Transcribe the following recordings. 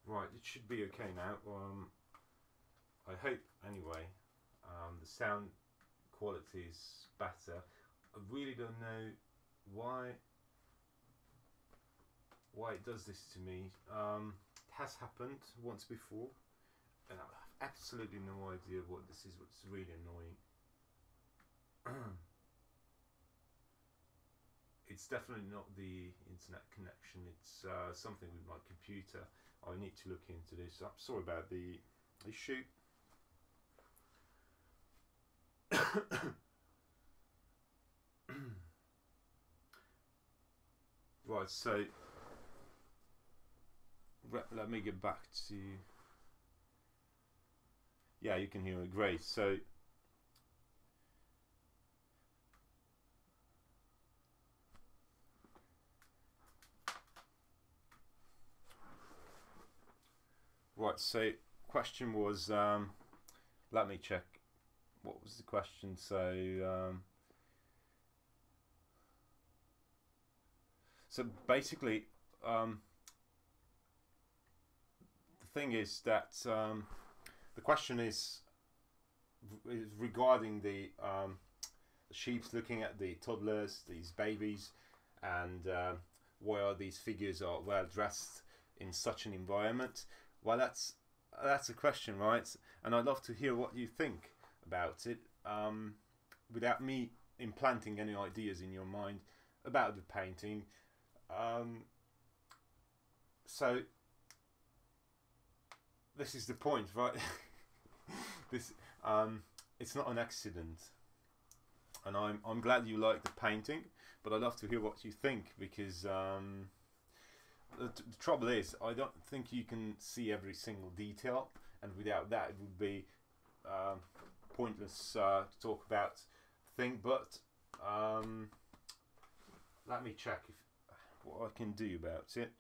Right, it should be okay now. I hope anyway. The sound quality is better. I really don't know why it does this to me. It has happened once before, and I have absolutely no idea what this is. What's really annoying. It's definitely not the internet connection. It's something with my computer. I need to look into this. I'm sorry about the issue. Right, so let me get back to. Yeah, you can hear it great. So right, so question was, let me check. What was the question? So basically, the thing is that the question is regarding the sheep's looking at the toddlers, these babies, and why are these figures are well dressed in such an environment. Well, that's a question, right? And I'd love to hear what you think about it, without me implanting any ideas in your mind about the painting. So this is the point, right? This it's not an accident, and I'm glad you like the painting, but I'd love to hear what you think, because the trouble is I don't think you can see every single detail, and without that it would be pointless to talk about the thing. But let me check what I can do about it.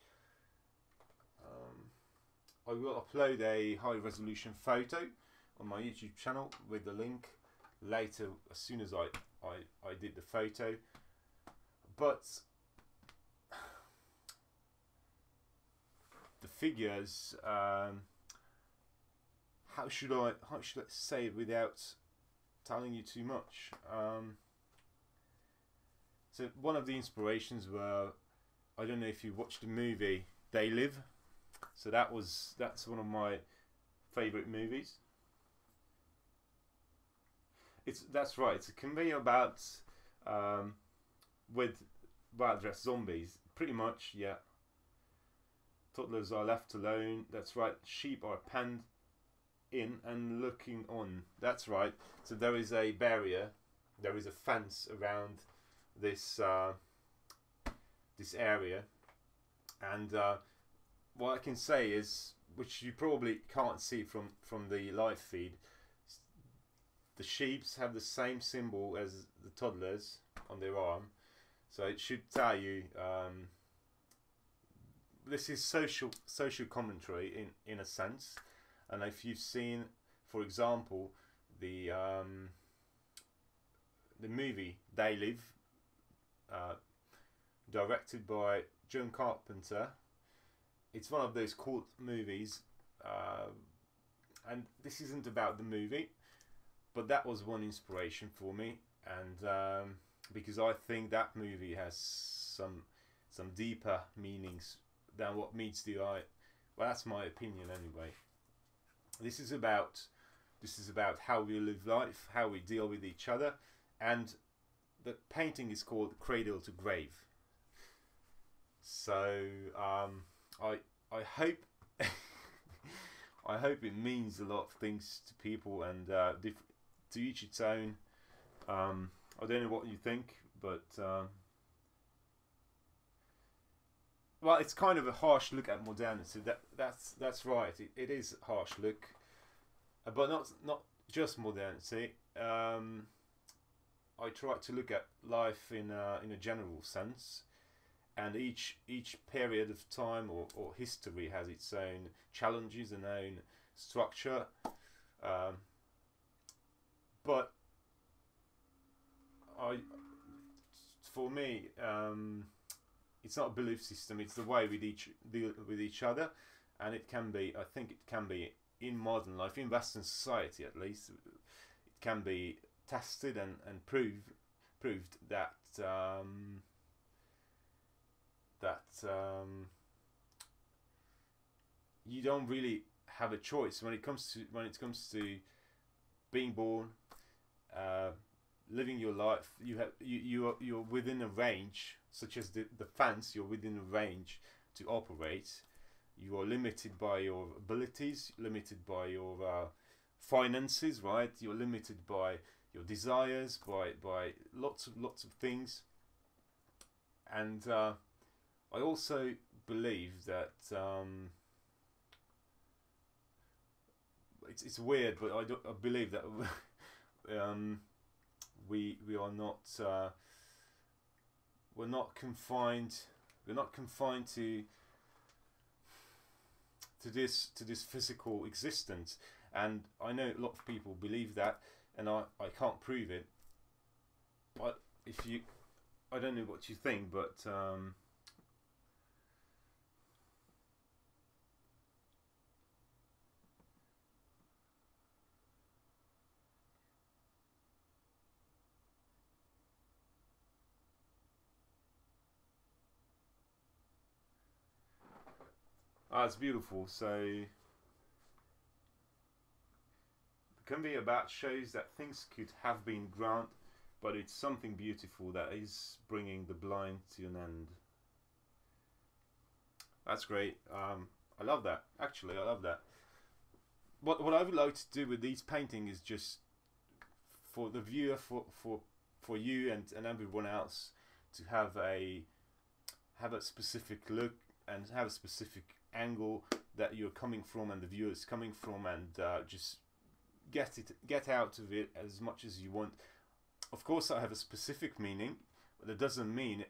I will upload a high resolution photo on my YouTube channel with the link later, as soon as I did the photo. But the figures, how should I say it without telling you too much? So one of the inspirations were, I don't know if you watched the movie They Live. So that's one of my favorite movies. That's right. It's a convey about with well-dressed zombies, pretty much. Yeah. Toddlers are left alone. That's right. Sheep are penned in and looking on. That's right. So there is a barrier. There is a fence around this this area, and what I can say is, which you probably can't see from the live feed, the sheeps have the same symbol as the toddlers on their arm, so it should tell you this is social commentary in a sense. And if you've seen, for example, the movie They Live, directed by John Carpenter, it's one of those cult movies, and this isn't about the movie, but that was one inspiration for me, and because I think that movie has some deeper meanings than what meets the eye. Well, that's my opinion anyway. This is about how we live life, how we deal with each other, and the painting is called Cradle to Grave. So I hope I hope it means a lot of things to people, and to each its own. I don't know what you think, but well, it's kind of a harsh look at modernity. That's right. It is a harsh look, but not just modernity. I try to look at life in a general sense, and each period of time or history has its own challenges and own structure. But for me, it's not a belief system. It's the way we deal with each other, and it can be, I think it can be in modern life, in Western society at least, it can be tested and proved that you don't really have a choice when it comes to being born, living your life. You're within a range, such as the fence. You're within a range to operate. You are limited by your abilities, limited by your finances, right? You're limited by your desires, by lots of things. And I also believe that it's weird, but I believe that we are not we're not confined to this physical existence. And I know a lot of people believe that, and I can't prove it. But I don't know what you think, but it's beautiful. So it can be about shows that things could have been granted, but it's something beautiful that is bringing the blind to an end. That's great. I love that. Actually, I love that. What I would like to do with these paintings is just for the viewer, for you and everyone else, to have a specific look and have a specific angle that you're coming from and the viewer is coming from, and just get out of it as much as you want. Of course, I have a specific meaning, but that doesn't mean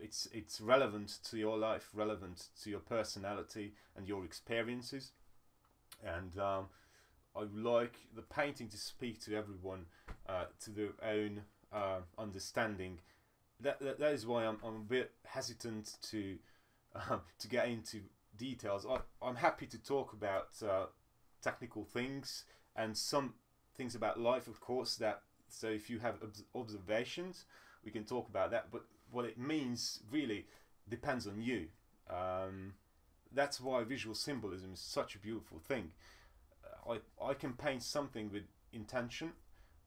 it's relevant to your life, relevant to your personality and your experiences. And I would like the painting to speak to everyone, to their own understanding. That is why I'm a bit hesitant to get into details. I'm happy to talk about technical things and some things about life, of course. So if you have observations, we can talk about that. But what it means really depends on you. That's why visual symbolism is such a beautiful thing. I can paint something with intention,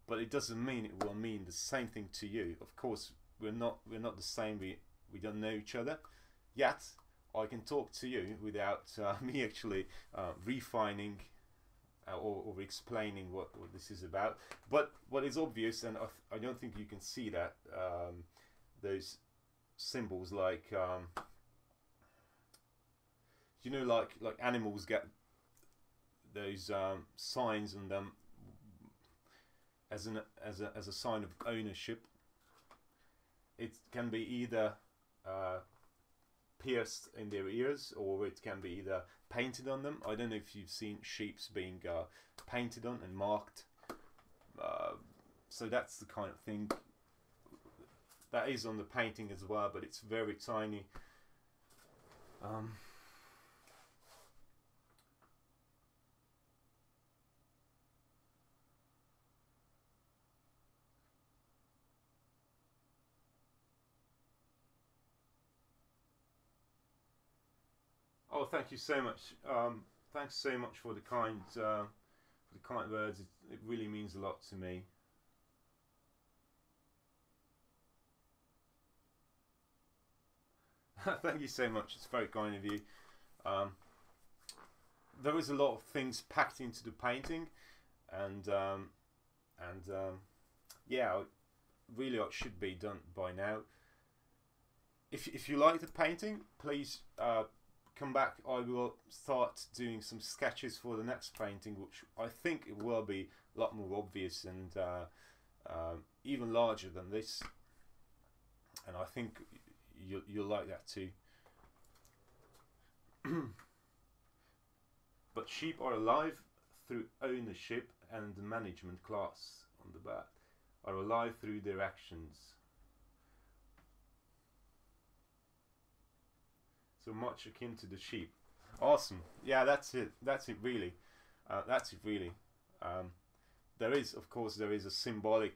but it doesn't mean it will mean the same thing to you. Of course, we're not the same. We don't know each other yet. I can talk to you without me actually refining or explaining what this is about. But what is obvious, and I don't think you can see that, those symbols, like you know, like animals get those signs on them as a sign of ownership. It can be either pierced in their ears, or it can be either painted on them. I don't know if you've seen sheeps being painted on and marked. So that's the kind of thing that is on the painting as well, but it's very tiny. Oh, thank you so much. Thanks so much for the kind words. It really means a lot to me. Thank you so much. It's very kind of you. There was a lot of things packed into the painting, and yeah, really it should be done by now. If you like the painting, please come back. I will start doing some sketches for the next painting, which I think it will be a lot more obvious and even larger than this, and I think you'll like that too. But sheep are alive through ownership, and the management class on the back are alive through their actions. So much akin to the sheep. Awesome. Yeah, that's it. That's it. Really. That's it. Really. Um, there is, of course, there is a symbolic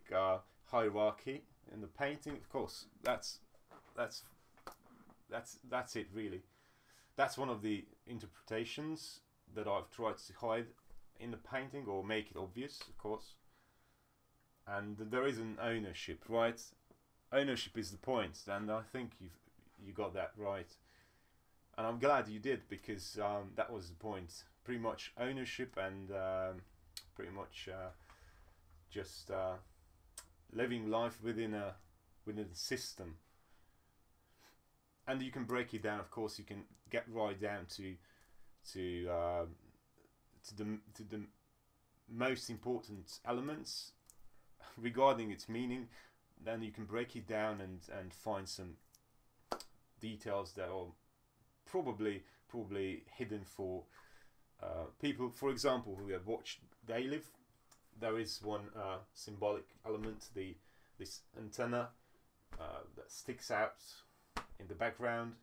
hierarchy in the painting. Of course, that's that's it. Really. That's one of the interpretations that I've tried to hide in the painting or make it obvious, of course. And there is an ownership, right? Ownership is the point, and I think you got that right. And I'm glad you did, because that was the point. Pretty much ownership, and pretty much just living life within a system. And you can break it down. Of course, you can get right down to the most important elements regarding its meaning. Then you can break it down and find some details that are probably hidden for people, for example, who have watched They Live. There is one symbolic element, this antenna that sticks out in the background,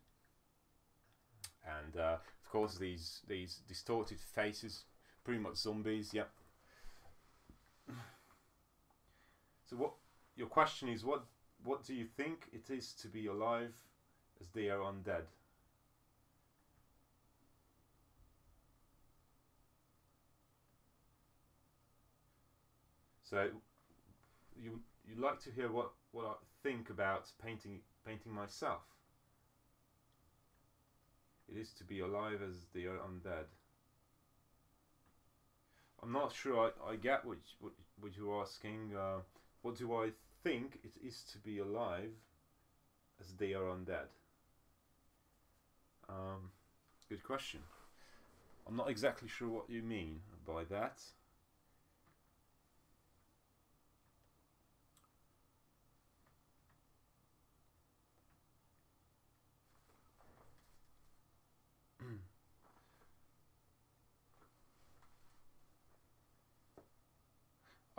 and of course these distorted faces, pretty much zombies. Yep. So what your question is, what do you think it is to be alive as they are undead? So you'd like to hear what I think about painting myself. It is to be alive as they are undead. I'm not sure I get what you're asking. What do I think it is to be alive as they are undead? Good question. I'm not exactly sure what you mean by that.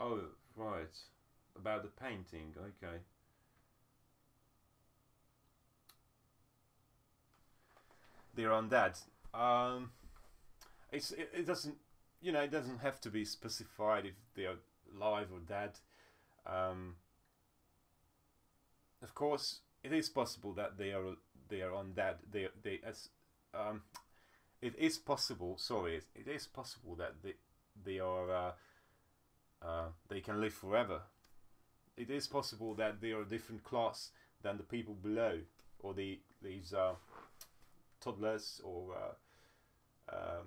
Oh, right. About the painting, okay. They're undead. It doesn't, it doesn't have to be specified if they are alive or dead. Um, of course, it is possible that they are undead. They as it is possible. Sorry, it is possible that they are they can live forever. It is possible that they are a different class than the people below, or these toddlers, or of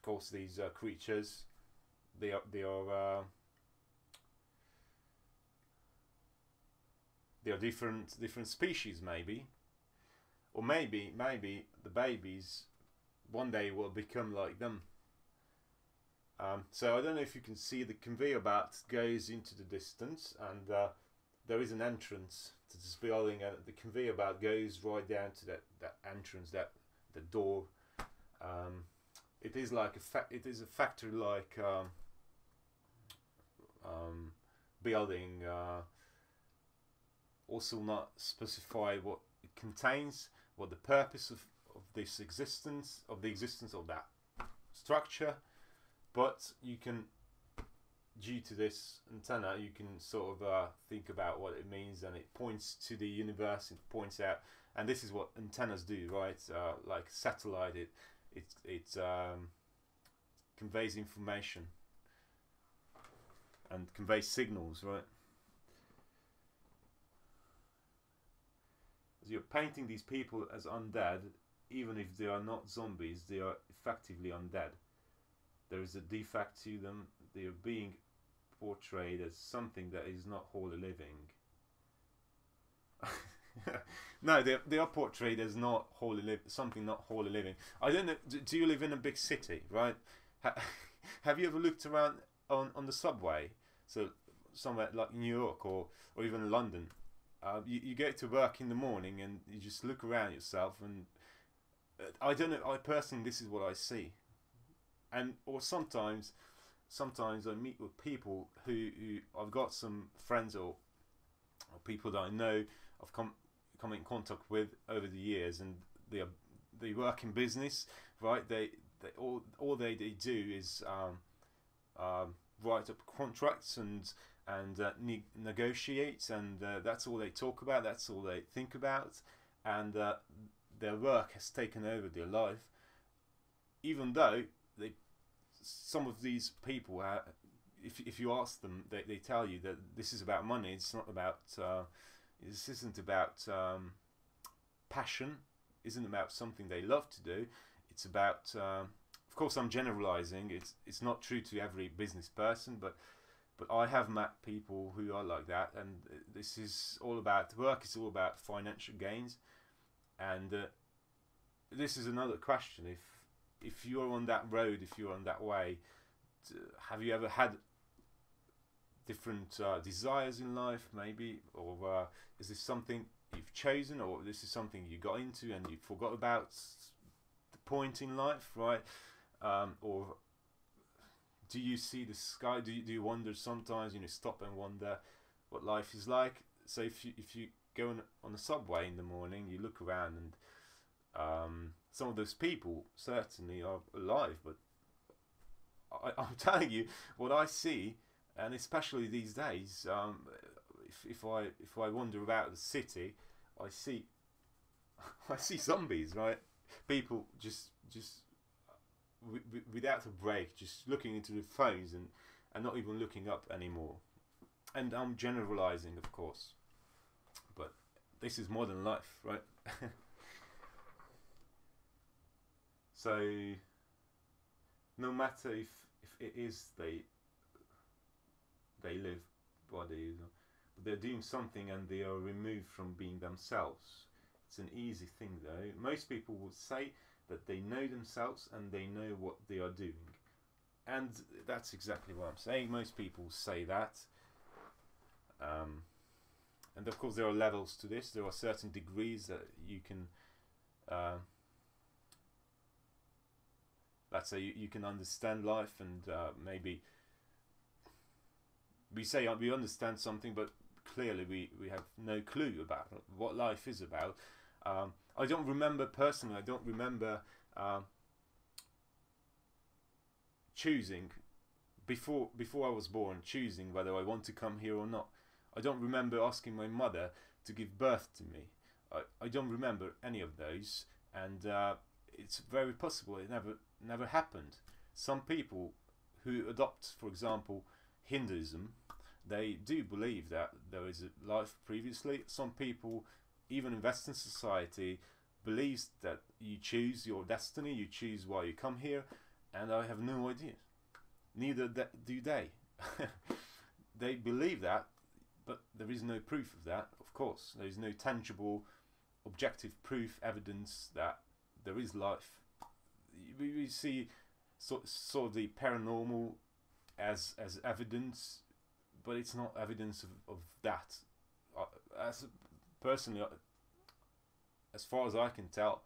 course these creatures. They are different species, maybe, or maybe the babies one day will become like them. So I don't know if you can see the conveyor belt goes into the distance, and there is an entrance to this building, and the conveyor belt goes right down to that entrance, that the door. It is like it is a factory like building. Also not specify what it contains, what the purpose of this existence of the existence of that structure. But you can, due to this antenna, you can sort of think about what it means, and it points to the universe. It points out, and this is what antennas do, right? Like satellite, it conveys information and conveys signals, right? As you're painting these people as undead, even if they are not zombies, they are effectively undead. There is a defect to them. They are being portrayed as something that is not wholly living. No, they are portrayed as not wholly something not wholly living. I don't know. Do you live in a big city, right? Have you ever looked around on the subway? So somewhere like New York or even London. You get to work in the morning and you just look around yourself, and I don't know. I personally, this is what I see. And or sometimes I meet with people who I've got some friends or people that I know I've come in contact with over the years, and they work in business, right? They all they do is write up contracts and negotiate, and that's all they talk about. That's all they think about, and their work has taken over their life. Even though some of these people, if you ask them, they tell you that this is about money. It's not about. This isn't about passion. Isn't about something they love to do. It's about. Of course, I'm generalizing. It's not true to every business person, but I have met people who are like that, and this is all about work. It's all about financial gains, and this is another question. If you're on that road, if you're on that way, have you ever had different desires in life, maybe, or is this something you've chosen, or this is something you got into and you forgot about the point in life, right? Or do you see the sky? Do you wonder sometimes? Stop and wonder what life is like. So if you go on a subway in the morning, you look around, and some of those people certainly are alive, but I'm telling you what I see, and especially these days, if I wander about the city, I see zombies, right? People just without a break, just looking into the phones and not even looking up anymore. And I'm generalizing, of course, but this is modern life, right? So no matter if it is they live body, but they're doing something and they are removed from being themselves. It's an easy thing though. Most people would say that they know themselves and they know what they are doing, and that's exactly what I'm saying. Most people say that, and of course there are levels to this. There are certain degrees that you can let's say you can understand life, and maybe we say we understand something, but clearly we have no clue about what life is about. I don't remember personally. I don't remember choosing before I was born, choosing whether I want to come here or not. I don't remember asking my mother to give birth to me. I don't remember any of those, and it's very possible it never happened. Some people who adopt, for example, Hinduism, they do believe that there is a life previously. Some people, even in Western society, believes that you choose your destiny, you choose why you come here, and I have no idea. Neither do they. They believe that, but there is no proof of that, of course. There is no tangible, objective proof, evidence that there is life. We see sort of the paranormal as evidence, but it's not evidence of that. As personally, as far as I can tell,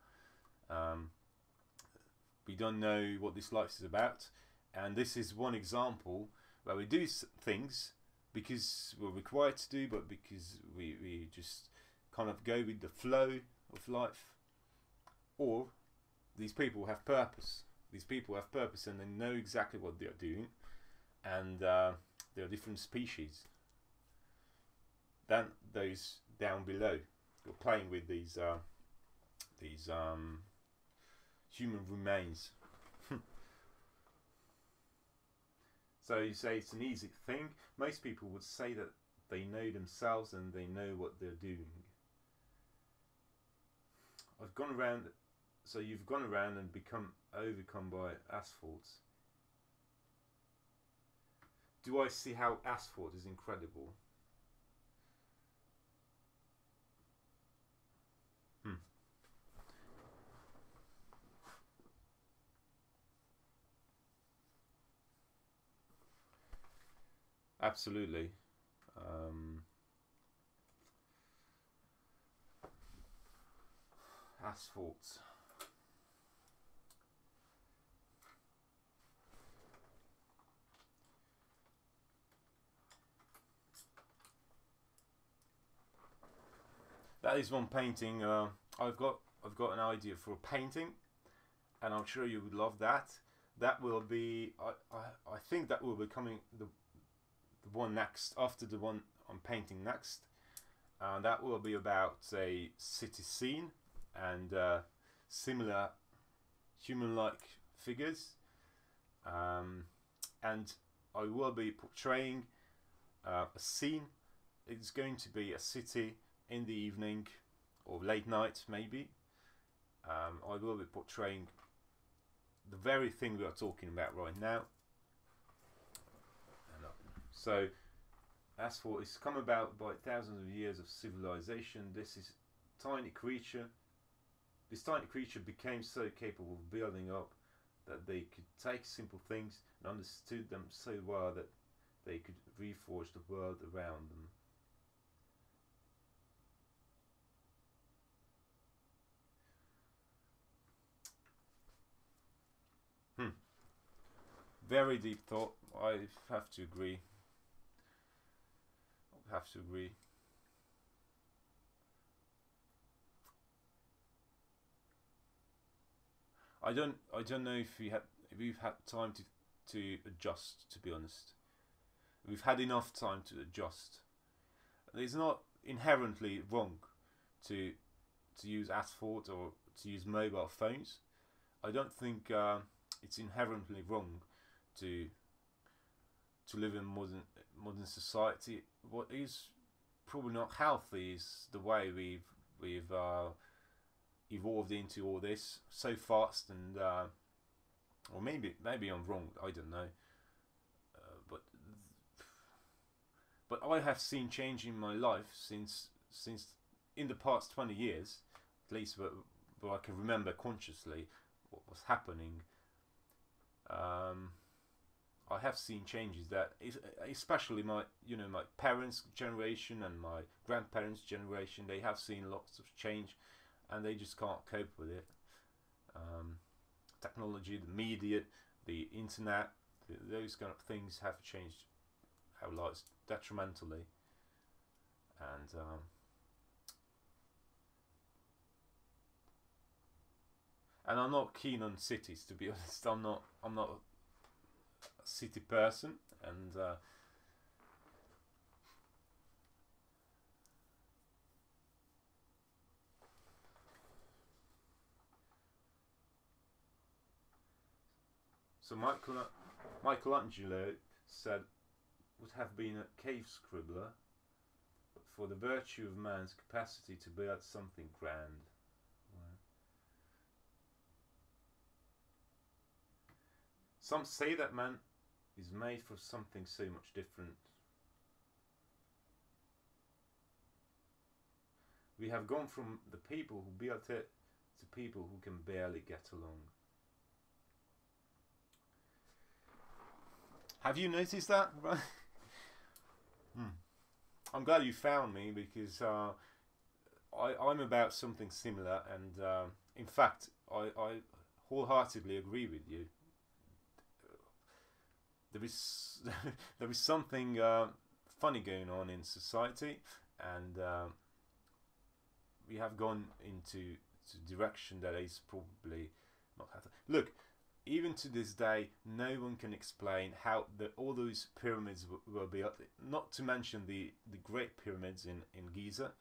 we don't know what this life is about, and this is one example where we do things because we're required to do, but because we just kind of go with the flow of life. Or these people have purpose. These people have purpose, and they know exactly what they are doing, and there are different species than those down below. You're playing with these human remains. So you say it's an easy thing. Most people would say that they know themselves and they know what they're doing. I've gone around. So you've gone around and become overcome by asphalt. Do I see how asphalt is incredible? Absolutely. Asphalt. That is one painting. I've got I've got an idea for a painting, and I'm sure you would love that. That will be, I think that will be coming the one next, after the one I'm painting next. That will be about a city scene and similar human-like figures, and I will be portraying a scene. It's going to be a city in the evening or late night maybe. I will be portraying the very thing we are talking about right now. So as for it's come about by thousands of years of civilization, this tiny creature became so capable of building up that they could take simple things and understood them so well that they could reforge the world around them. Very deep thought. I have to agree. I don't know if we've had time to adjust, to be honest. We've had enough time to adjust. It's not inherently wrong to use asphalt or to use mobile phones. I don't think it's inherently wrong to live in modern society. What is probably not healthy is the way we've evolved into all this so fast, and or maybe I'm wrong. I don't know, but I have seen change in my life since in the past 20 years, at least, but I can remember consciously what was happening. I have seen changes that, especially my parents' generation and my grandparents' generation, they have seen lots of change, and they just can't cope with it. Technology, the media, the internet, those kind of things have changed our lives detrimentally, and I'm not keen on cities, to be honest. I'm not a city person, and so Michelangelo said would have been a cave scribbler, but for the virtue of man's capacity to build something grand. Some say that man is made for something so much different. We have gone from the people who built it to people who can barely get along. Have you noticed that? I'm glad you found me, because I'm about something similar, and in fact I wholeheartedly agree with you. There is there is something funny going on in society, and we have gone into a direction that is probably not healthy. Look, even to this day, no one can explain how all those pyramids were built. Not to mention the Great Pyramids in Giza.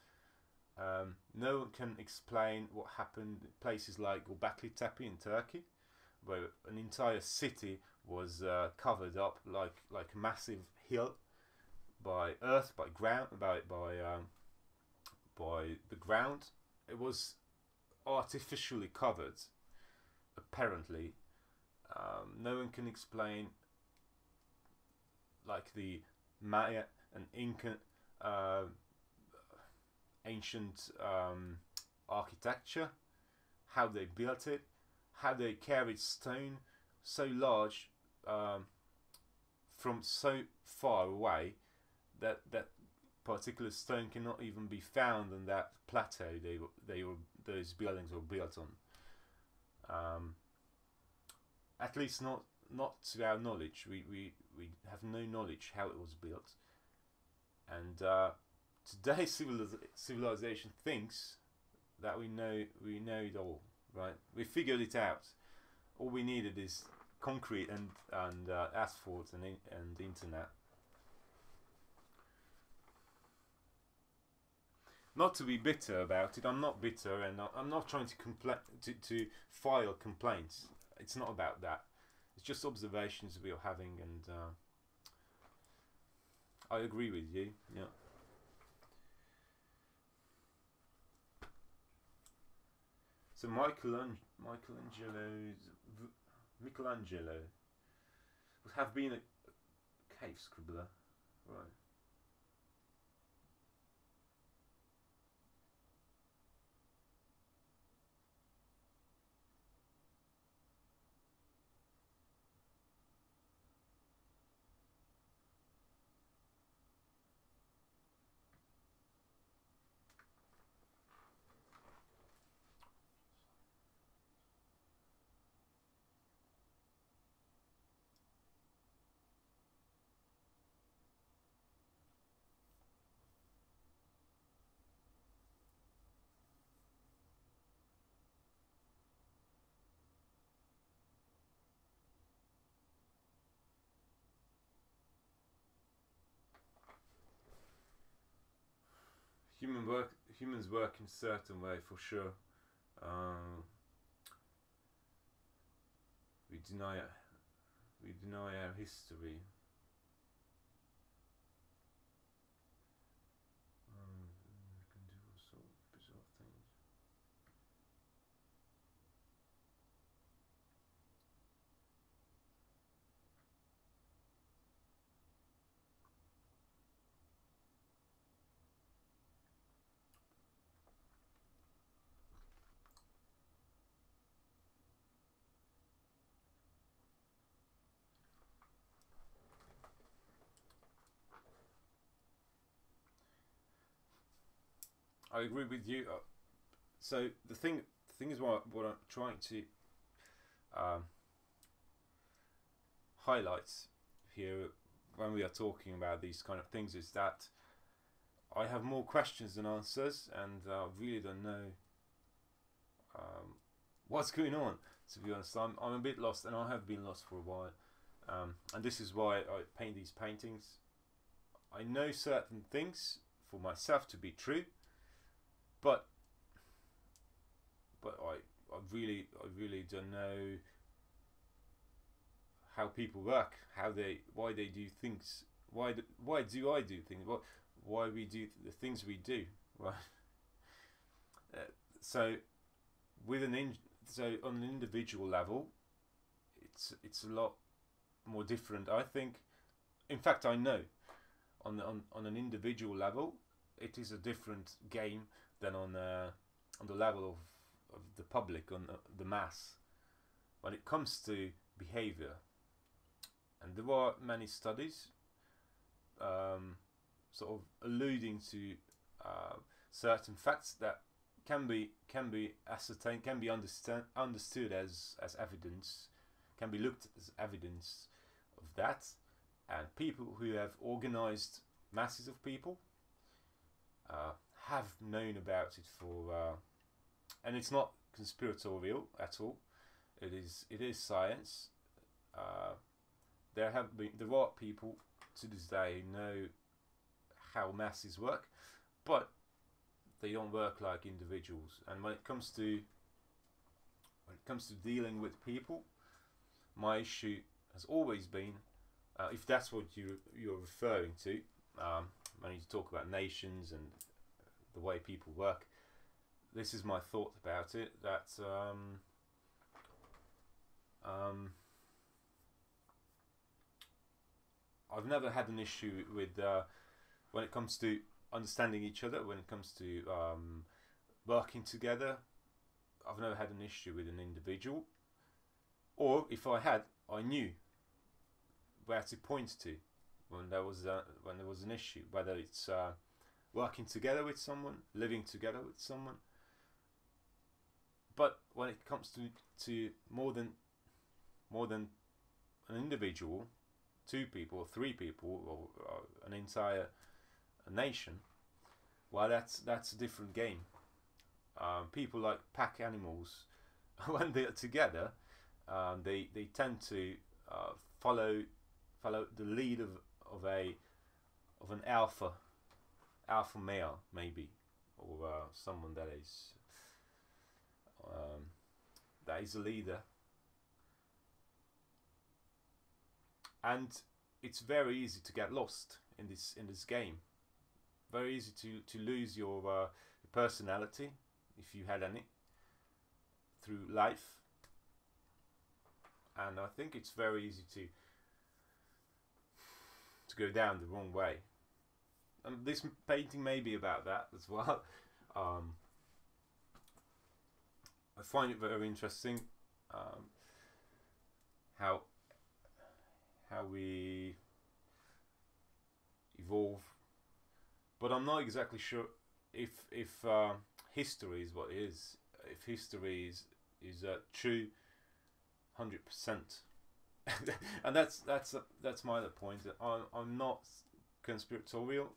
No one can explain what happened in places like Göbekli Tepe in Turkey, where an entire city was covered up like a massive hill by earth, by ground, by the ground. It was artificially covered, apparently. No one can explain, like, the Maya and Inca ancient architecture, how they built it, how they carried stone so large from so far away that particular stone cannot even be found on that plateau those buildings were built on. At least not to our knowledge. We have no knowledge how it was built, and today civilization thinks that we know it all, right? We figured it out. All we needed is concrete and asphalt and internet. Not to be bitter about it. I'm not bitter, and I'm not trying to file complaints. It's not about that. It's just observations we are having, and I agree with you. Yeah. So Michelangelo would have been a cave scribbler, right? Humans work in a certain way, for sure. We deny our history. We can do all sorts of bizarre things. I agree with you. So the thing is what I'm trying to highlight here when we are talking about these kind of things is that I have more questions than answers, and really don't know what's going on. To be honest, I'm a bit lost, and I have been lost for a while. And this is why I paint these paintings. I know certain things for myself to be true, but I really don't know how people work, why they do things, why do I do things, why we do the things we do, right? So on an individual level, it's a lot more different, I think. In fact, I know on an individual level, it is a different game than on the level of the public, on the mass, when it comes to behavior. And there are many studies sort of alluding to certain facts that can be ascertained, can be understood as evidence, can be looked at as evidence of that. And people who have organized masses of people have known about it for, and it's not conspiratorial at all. It is science. There are people to this day who know how masses work, but they don't work like individuals. And when it comes to dealing with people, my issue has always been, if that's what you're referring to, when you talk about nations and the way people work, this is my thought about it. That I've never had an issue with when it comes to understanding each other, when it comes to working together. I've never had an issue with an individual, or if I had, I knew where to point to when there was an issue, whether it's working together with someone, living together with someone. But when it comes to more than an individual, two people or three people, or an entire nation, well, that's a different game. people like pack animals, when they're together, they tend to follow the lead of an alpha male, maybe, or someone that is a leader. And it's very easy to get lost in this game. Very easy to lose your personality, if you had any, through life. And I think it's very easy to go down the wrong way. And this painting may be about that as well. I find it very interesting how we evolve, but I'm not exactly sure if history is what it is. If history is true, 100%, and that's my other point. I'm not conspiratorial,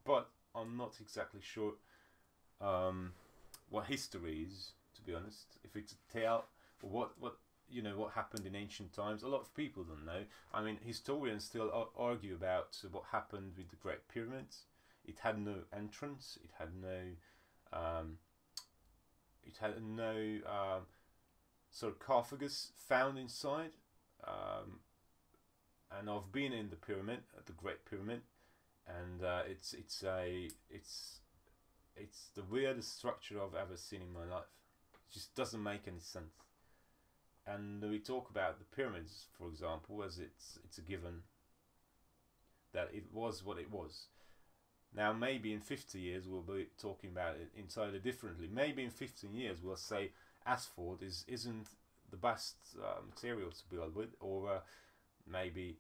but I'm not exactly sure what history is, to be honest. If it's a tale, or what happened in ancient times. A lot of people don't know. I mean, historians still argue about what happened with the Great Pyramids. It had no entrance. It had no sarcophagus found inside. And I've been in the pyramid, at the Great Pyramid, and it's the weirdest structure I've ever seen in my life. It just doesn't make any sense. And we talk about the pyramids, for example, as it's a given that it was what it was. Now, maybe in 50 years we'll be talking about it entirely differently. Maybe in 15 years we'll say asphalt isn't the best material to build with, or maybe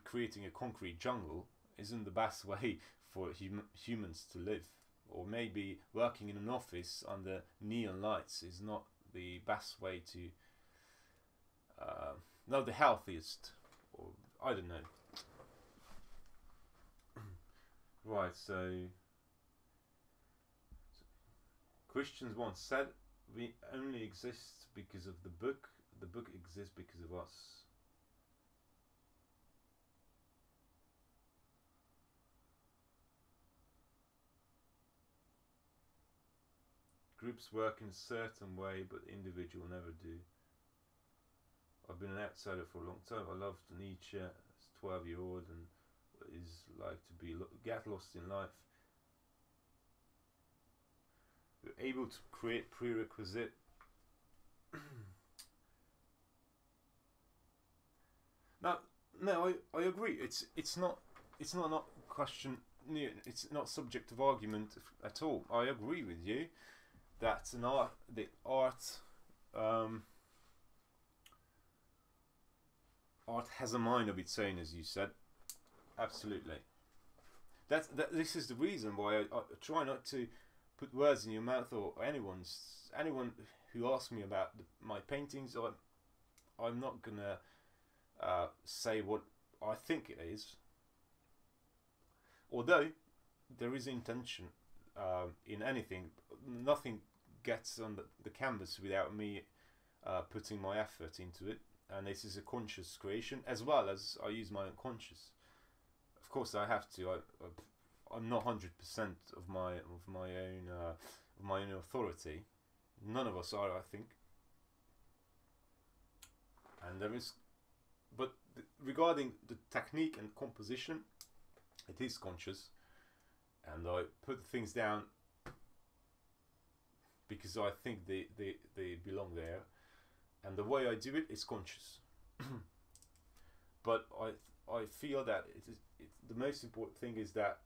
creating a concrete jungle isn't the best way for humans to live, or maybe working in an office under neon lights is not the best way to, not the healthiest, or I don't know. Right, so Christians once said, we only exist because of the book exists because of us. Groups work in a certain way, but individual never do. I've been an outsider for a long time. I loved Nietzsche as a 12-year-old, and what it is like to get lost in life. We're able to create prerequisite now. No, I agree. It's not a question. It's not subject of argument at all. I agree with you. That's an art. The art has a mind of its own, as you said. Absolutely. This is the reason why I try not to put words in your mouth, or anyone who asks me about my paintings. I'm not gonna say what I think it is, although there is intention in anything. Nothing gets on the canvas without me putting my effort into it, and this is a conscious creation, as well as I use my unconscious. Of course, I have to. I'm not 100% of my own authority. None of us are, I think. And there is, but regarding the technique and composition, it is conscious, and I put things down because I think they belong there, and the way I do it is conscious. But I feel that the most important thing is that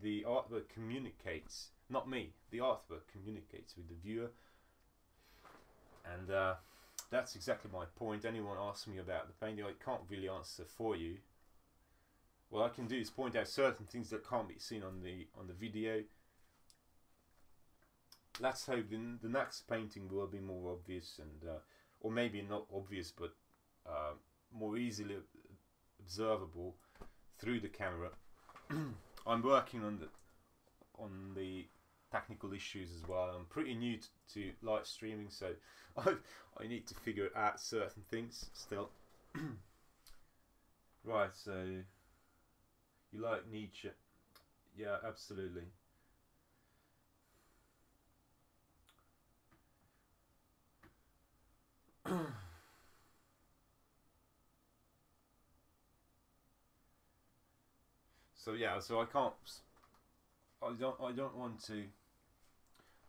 the artwork communicates, not me. The artwork communicates with the viewer, and that's exactly my point. Anyone asks me about the painting, I can't really answer for you. What I can do is point out certain things that can't be seen on the video. Let's hope the next painting will be more obvious, and or maybe not obvious, but more easily observable through the camera. I'm working on the technical issues as well. I'm pretty new to live streaming, so I need to figure out certain things still. Right, so you like Nietzsche? Yeah, absolutely. So yeah, so I don't want to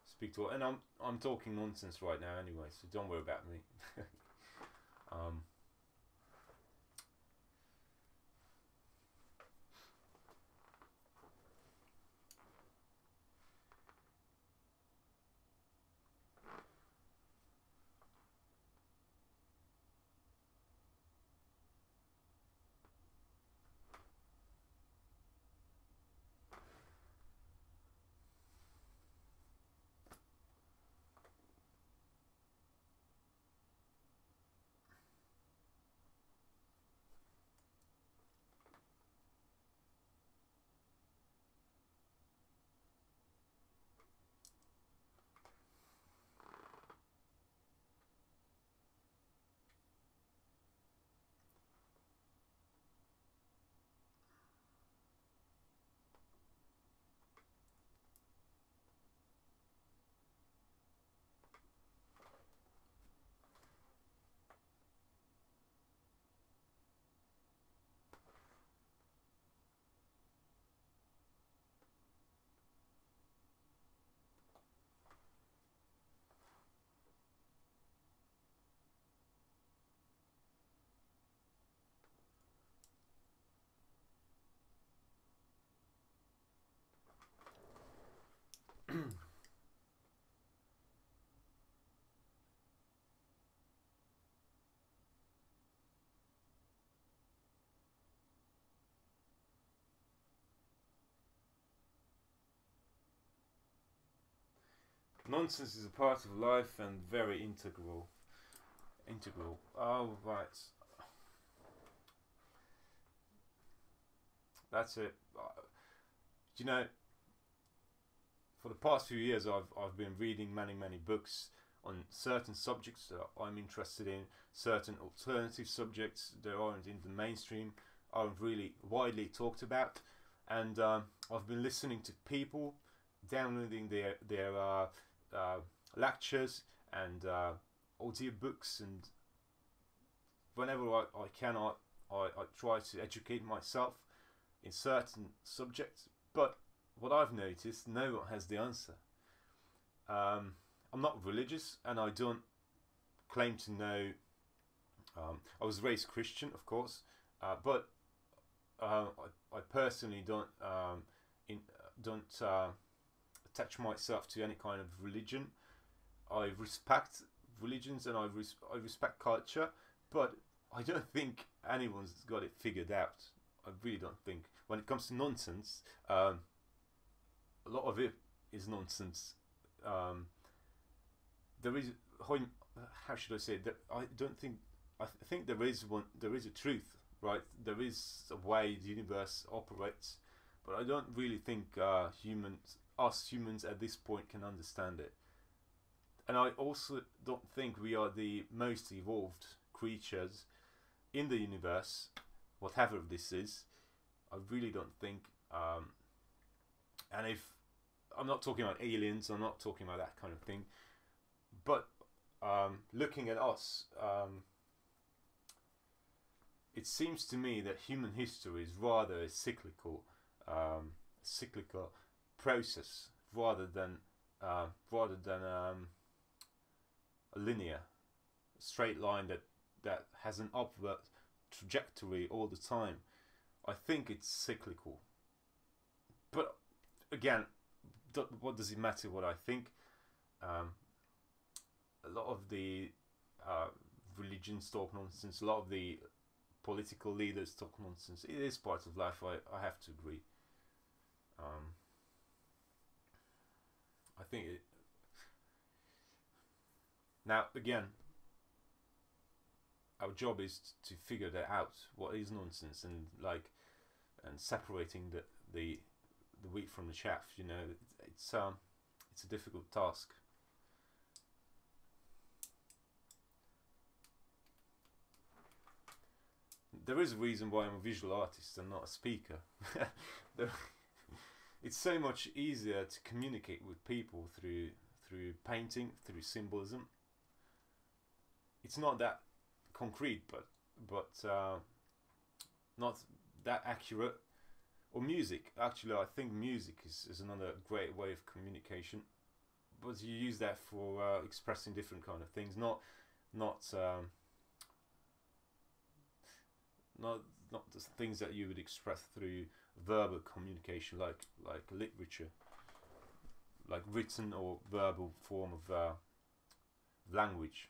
speak to, and I'm talking nonsense right now anyway, so don't worry about me. um, Nonsense is a part of life and very integral. Integral. Oh, right. That's it. You know, for the past few years, I've been reading many books on certain subjects that I'm interested in, certain alternative subjects that aren't in the mainstream, aren't really widely talked about, and I've been listening to people, downloading their lectures and audio books, and whenever I can, I try to educate myself in certain subjects. But what I've noticed, no one has the answer. I'm not religious, and I don't claim to know. I was raised Christian, of course, but I personally don't attach myself to any kind of religion. I respect religions and I respect culture, but I don't think anyone's got it figured out. I really don't think. When it comes to nonsense, a lot of it is nonsense. There is, how should I say it? I don't think. I think there is one. There is a truth, right? There is a way the universe operates, but I don't really think us humans at this point can understand it. And I also don't think we are the most evolved creatures in the universe, whatever this is. I really don't think. And if I'm not talking about aliens, I'm not talking about that kind of thing, but looking at us, it seems to me that human history is rather a cyclical process rather than a linear, straight line that has an upward trajectory all the time. I think it's cyclical. But again, what does it matter what I think? A lot of the religions talk nonsense. A lot of the political leaders talk nonsense. It is part of life. I have to agree. I think it. Now again, our job is to figure that out. What is nonsense, and separating the wheat from the chaff. You know, it's it's a difficult task. There is a reason why I'm a visual artist and not a speaker. It's so much easier to communicate with people through painting, through symbolism. It's not that concrete, but not that accurate. Or music. Actually, I think music is another great way of communication. But you use that for expressing different kind of things, not the things that you would express through verbal communication, like literature, like written or verbal form of language.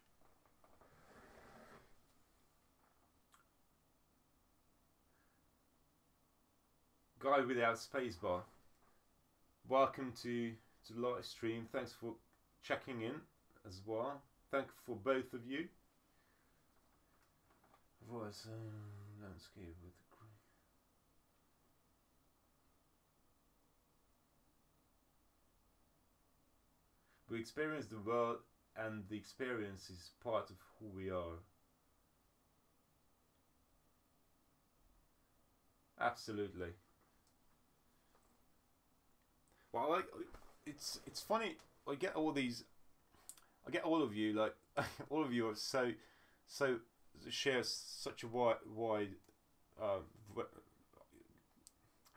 Guy without spacebar. Welcome to the live stream. Thanks for checking in as well. Thank for both of you. Voice landscape with we experience the world, and the experience is part of who we are. Absolutely. Well, like, it's funny. I get all these. I get all of you, like all of you are so share such a wide. How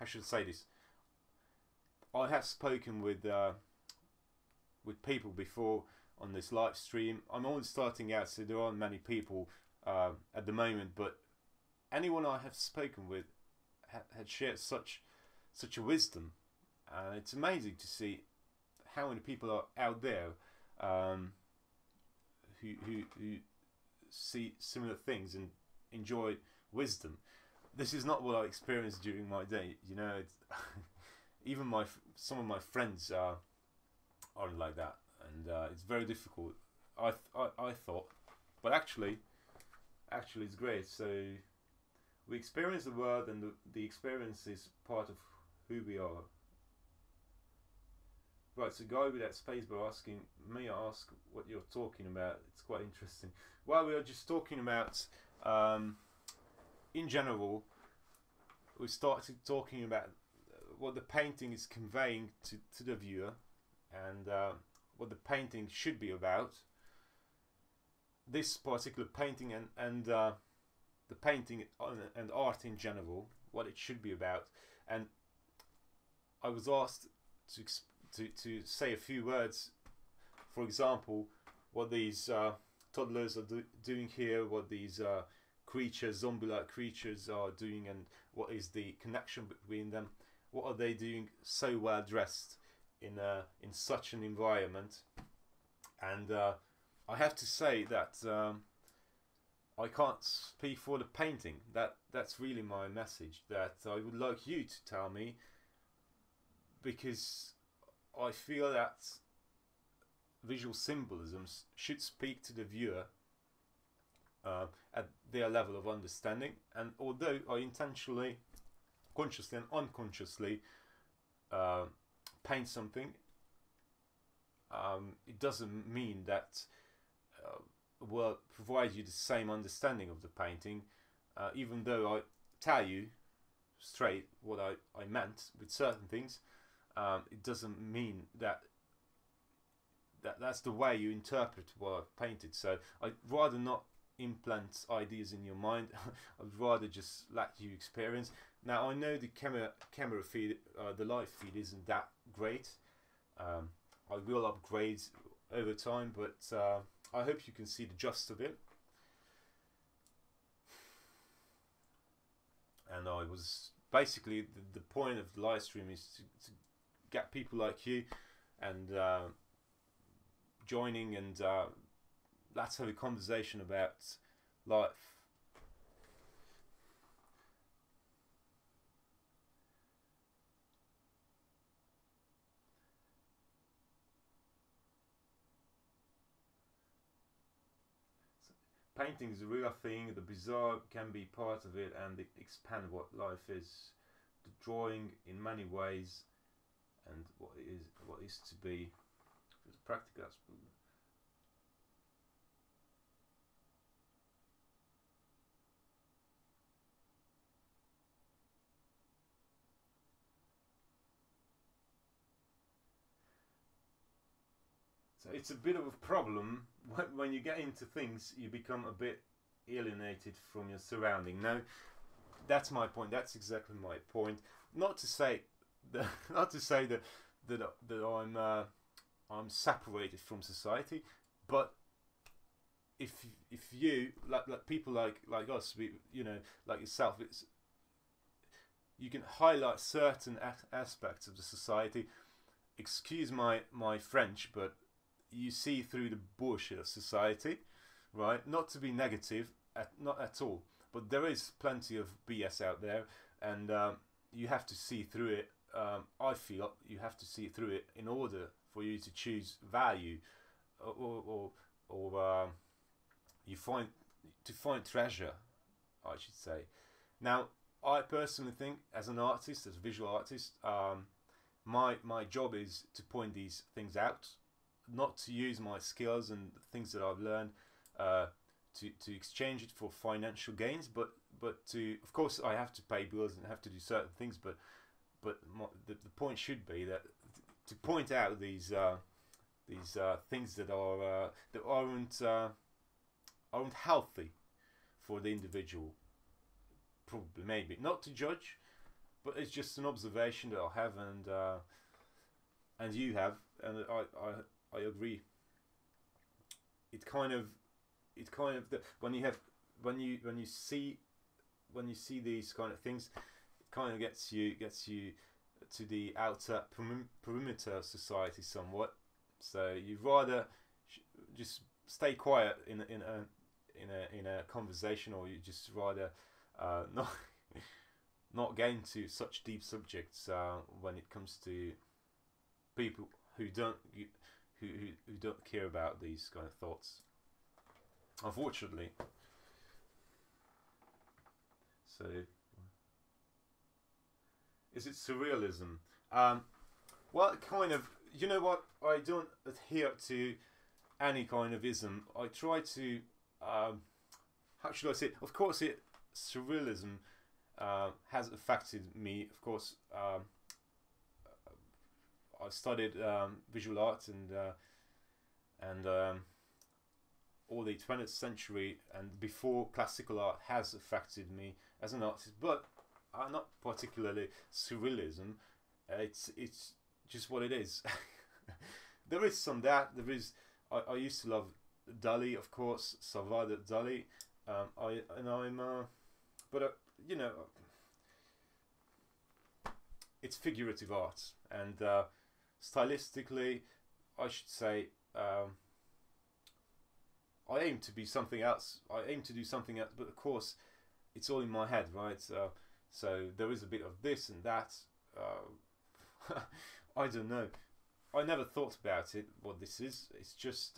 should I say this? I have spoken with people before on this live stream. I'm only starting out, so there aren't many people at the moment. But anyone I have spoken with had shared such a wisdom, and it's amazing to see how many people are out there who see similar things and enjoy wisdom. This is not what I experienced during my day. You know, it's even some of my friends aren't like that, and it's very difficult. I thought, but actually it's great. So we experience the world, and the experience is part of who we are. Right, so guy with that spacebar asking, may I ask what you're talking about? It's quite interesting. Well, we are just talking about, in general, we started talking about what the painting is conveying to the viewer, and what the painting should be about. This particular painting and the painting and art in general, what it should be about. And I was asked to say a few words. For example, what these toddlers are doing here, what these creatures, zombie-like creatures, are doing, and what is the connection between them. What are they doing so well dressed in such an environment? And I have to say that I can't speak for the painting. That's really my message that I would like you to tell me, because I feel that visual symbolisms should speak to the viewer at their level of understanding. And although I intentionally, consciously and unconsciously paint something, it doesn't mean that will provide you the same understanding of the painting, even though I tell you straight what I meant with certain things. It doesn't mean that's the way you interpret what I've painted. So I'd rather not implant ideas in your mind. I'd rather just let you experience. Now I know the camera feed, the live feed isn't that great. I will upgrade over time, but I hope you can see the gist of it. And I was basically the point of the live stream is to get people like you and joining, and let's have a conversation about life. Painting is a real thing. The bizarre can be part of it and expand what life is. The drawing in many ways, and what is to be. practical aspect. So it's a bit of a problem when you get into things, you become a bit alienated from your surrounding. Now, that's my point. That's exactly my point. Not to say that, not to say that I'm separated from society, but if you like people like us, you know, like yourself, you can highlight certain aspects of the society. Excuse my French, but you see through the bullshit of society, right? Not to be negative, not at all, but there is plenty of BS out there, and you have to see through it. I feel you have to see through it in order for you to choose value, or you find treasure, I should say. Now, I personally think, as an artist, as a visual artist, my job is to point these things out, not to use my skills and things that I've learned to exchange it for financial gains, but to, of course, I have to pay bills and have to do certain things, but the point should be that to point out these things that aren't healthy for the individual. Probably, maybe not to judge, but it's just an observation that I have, and you have, and I agree. It kind of when you see these kind of things, it kind of gets you to the outer perimeter of society somewhat. So you'd rather just stay quiet in a conversation, or you just rather not get into such deep subjects when it comes to people who don't care about these kind of thoughts, unfortunately. So, is it surrealism? Well, kind of. You know what? I don't adhere to any kind of ism. I try to. How should I say it? Of course, surrealism has affected me. Of course, I studied visual arts and all the 20th century and before classical art has affected me as an artist, but not particularly surrealism. It's just what it is. There is some that there is. I used to love Dali, of course, Salvador Dali. You know, it's figurative art, and stylistically, I should say, I aim to be something else. I aim to do something else, but of course, it's all in my head, right? So there is a bit of this and that. I don't know. I never thought about it. What this is? It's just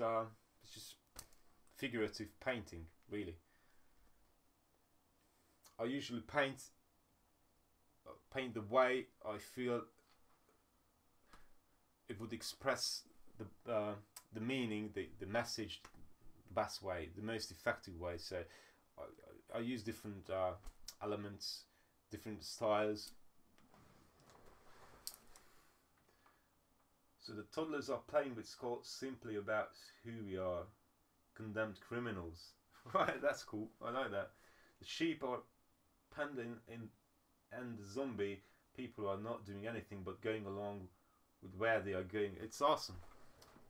figurative painting, really. I usually paint the way I feel it would express the meaning, the message, the best way, the most effective way. So I use different elements, different styles. So the toddlers are playing with skulls simply about who we are, condemned criminals. Right, that's cool. I like that. The sheep are penned in, and the zombie people are not doing anything but going along with where they are going. It's awesome.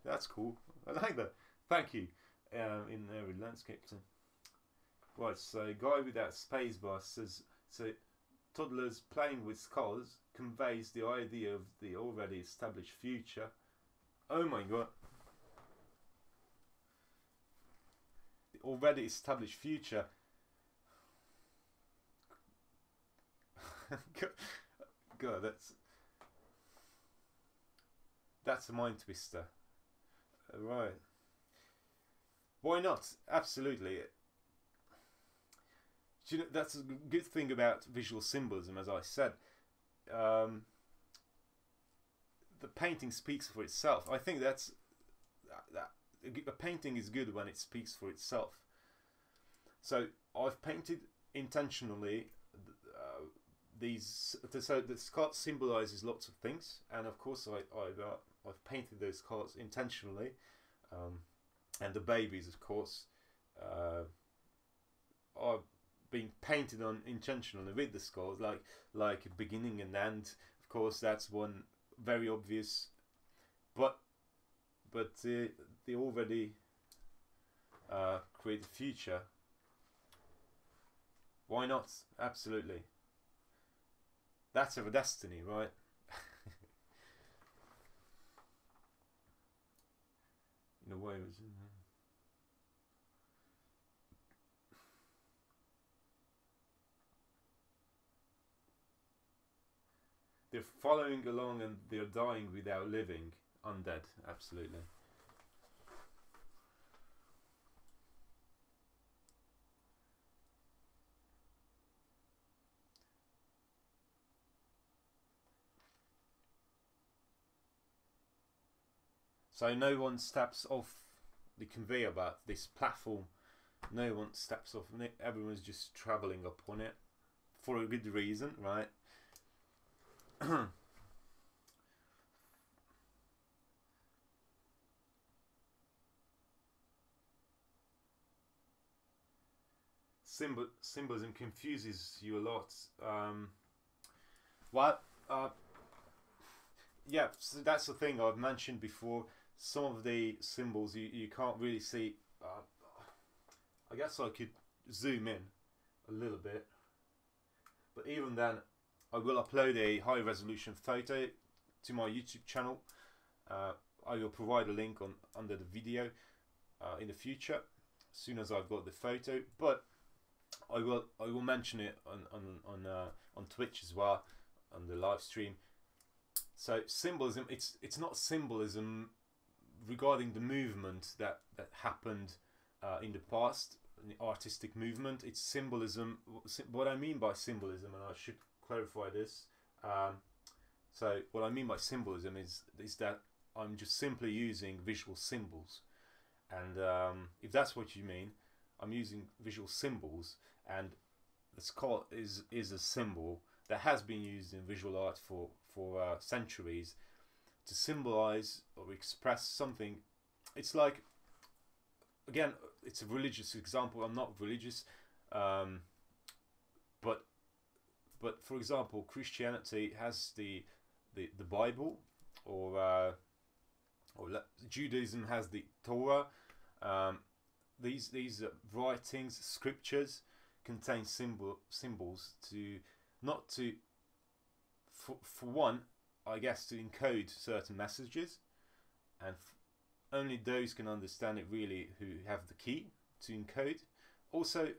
That's cool. I like that. Thank you. In every landscape. Right, so guy without spacebar says, so toddlers playing with skulls conveys the idea of the already established future. Oh my god. The already established future. God, that's a mind twister. Right. Why not? Absolutely. You know, that's a good thing about visual symbolism, as I said. The painting speaks for itself. I think that's a painting is good when it speaks for itself. So I've painted intentionally these. So the card symbolizes lots of things, and of course I've painted those cards intentionally, and the babies, of course, are being painted on intentionally with the skulls, like a beginning and end. Of course, that's one very obvious, but they already create a future. Why not? Absolutely. That's our destiny, right? In a way, they're following along and they're dying without living. Undead, absolutely. So no one steps off the conveyor belt, this platform. No one steps off on it. Everyone's just traveling up on it for a good reason, right? Symbolism confuses you a lot. Well, yeah, so that's the thing I've mentioned before. Some of the symbols you can't really see. I guess I could zoom in a little bit, but even then I will upload a high resolution photo to my YouTube channel. I will provide a link under the video in the future as soon as I've got the photo, but I will mention it on Twitch as well, on the live stream. So symbolism, it's not symbolism regarding the movement that happened in the past, the artistic movement. It's symbolism. What I mean by symbolism, and I should clarify this. So what I mean by symbolism is that I'm just simply using visual symbols, and if that's what you mean, I'm using visual symbols, and the skull is a symbol that has been used in visual art for centuries to symbolize or express something. It's like, again, it's a religious example. I'm not religious, but for example, Christianity has the Bible, or Judaism has the Torah. These writings, scriptures, contain symbols to for one, I guess, to encode certain messages, and only those can understand it really who have the key to encode. Also,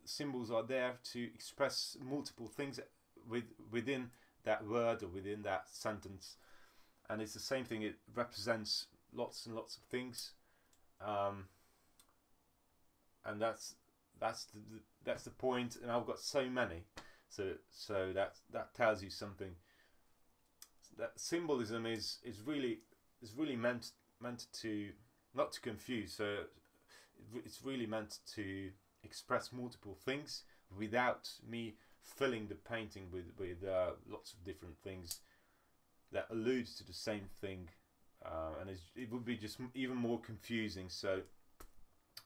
symbols are there to express multiple things within that word or within that sentence, and it's the same thing. It represents lots and lots of things, and that's the point. And I've got so many, so that tells you something. That symbolism is really meant to, not to confuse. So it's really meant to express multiple things without me filling the painting with lots of different things that allude to the same thing, and it would be just even more confusing. So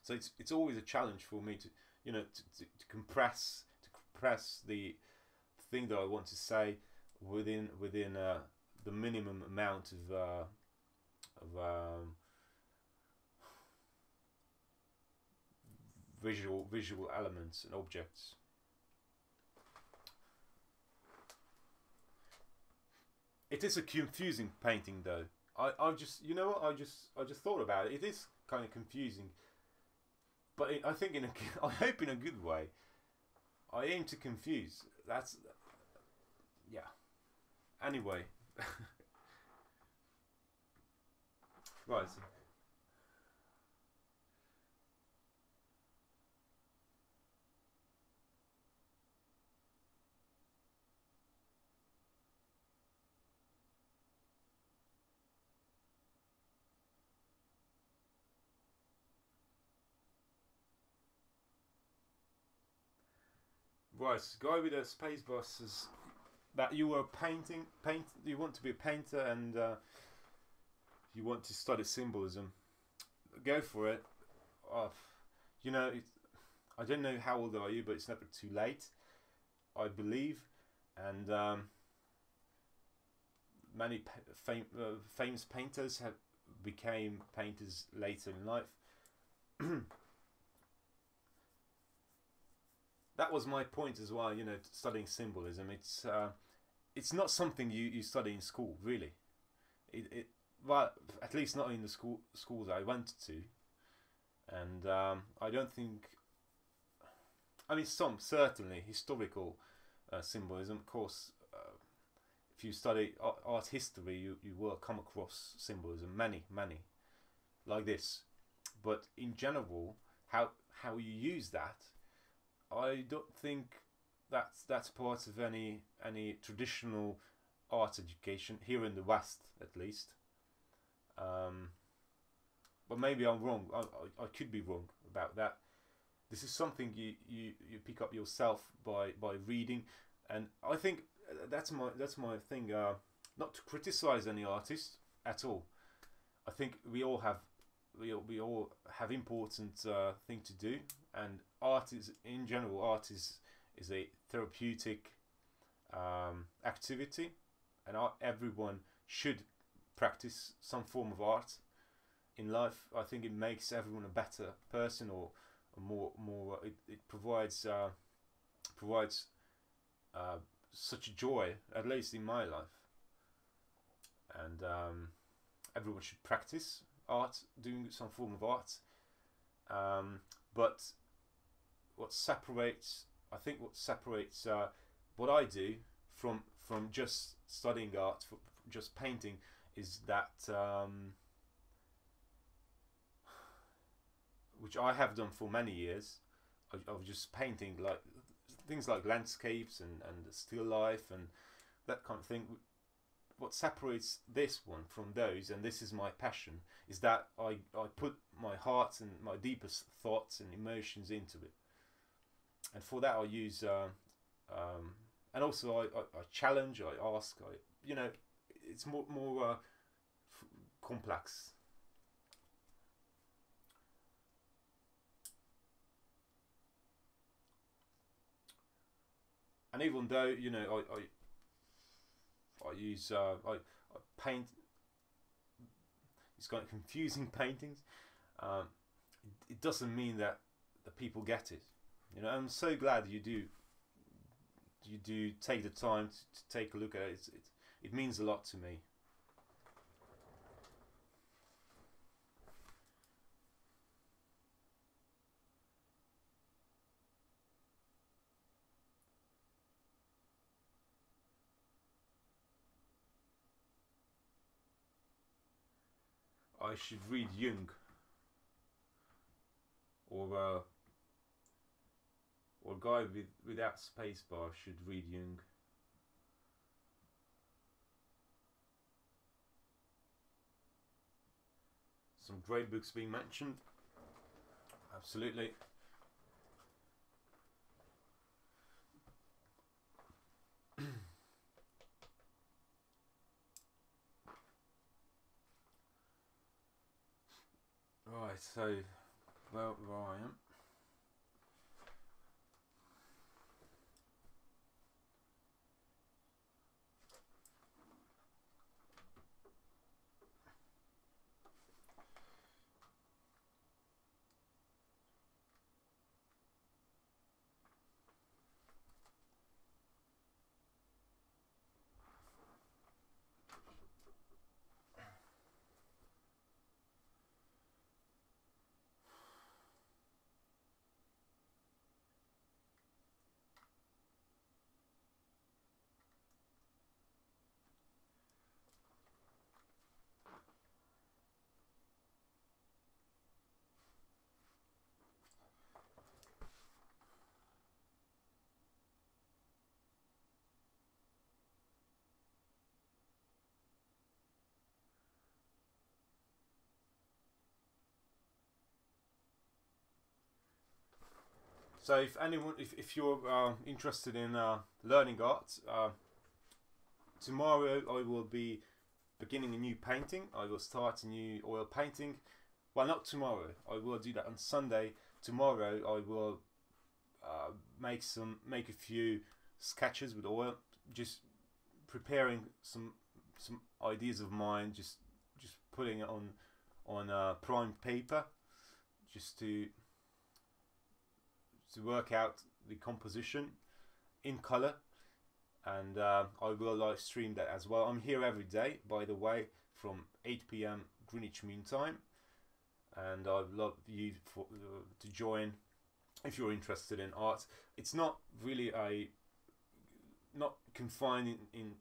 it's always a challenge for me to to compress the thing that I want to say within the minimum amount of visual elements and objects. It is a confusing painting, though. I just, you know what, I just thought about it. It is kind of confusing, but I think I hope in a good way. I aim to confuse. That's, yeah. Anyway, right. Right, guy with a space bar says that you were you want to be a painter and you want to study symbolism. Go for it. You know, I don't know how old are you, but it's never too late, I believe. And many famous painters have became painters later in life. That was my point as well. You know, studying symbolism. It's not something you study in school, really. Well, at least not in the schools I went to. And I don't think. I mean, some certainly historical symbolism, of course. If you study art history, you will come across symbolism, many, like this. But in general, how you use that, I don't think that's part of any traditional art education here in the West, at least. But maybe I'm wrong. I could be wrong about that. This is something you pick up yourself by reading, and I think that's my thing. Not to criticize any artist at all. I think we all have important thing to do, and art is in general. Art is a therapeutic activity, and everyone should practice some form of art in life. I think it makes everyone a better person, or more. It provides such joy, at least in my life. And everyone should practice art, doing some form of art. But what separates what I do from just studying art, just painting, is that which I have done for many years. I was just painting like things like landscapes and still life and that kind of thing. What separates this one from those, and this is my passion, is that I put my heart and my deepest thoughts and emotions into it. And for that I use, and also I challenge, I ask, it's more complex. And even though I use I paint these kind of confusing paintings, it doesn't mean that the people get it. I'm so glad you do take the time to take a look at it. It means a lot to me. I should read Jung, or guy without spacebar should read Jung. Some great books being mentioned. Absolutely. Right, so where I am. So if anyone, if you're interested in learning art, tomorrow I will be beginning a new painting. I will start a new oil painting. Well, not tomorrow. I will do that on Sunday. Tomorrow I will make a few sketches with oil, just preparing some ideas of mine, just putting it on primed paper, just to work out the composition in color. And I will live stream that as well. I'm here every day, by the way, from 8 p.m. Greenwich Mean Time, and I'd love you to join if you're interested in art. It's not really not confined in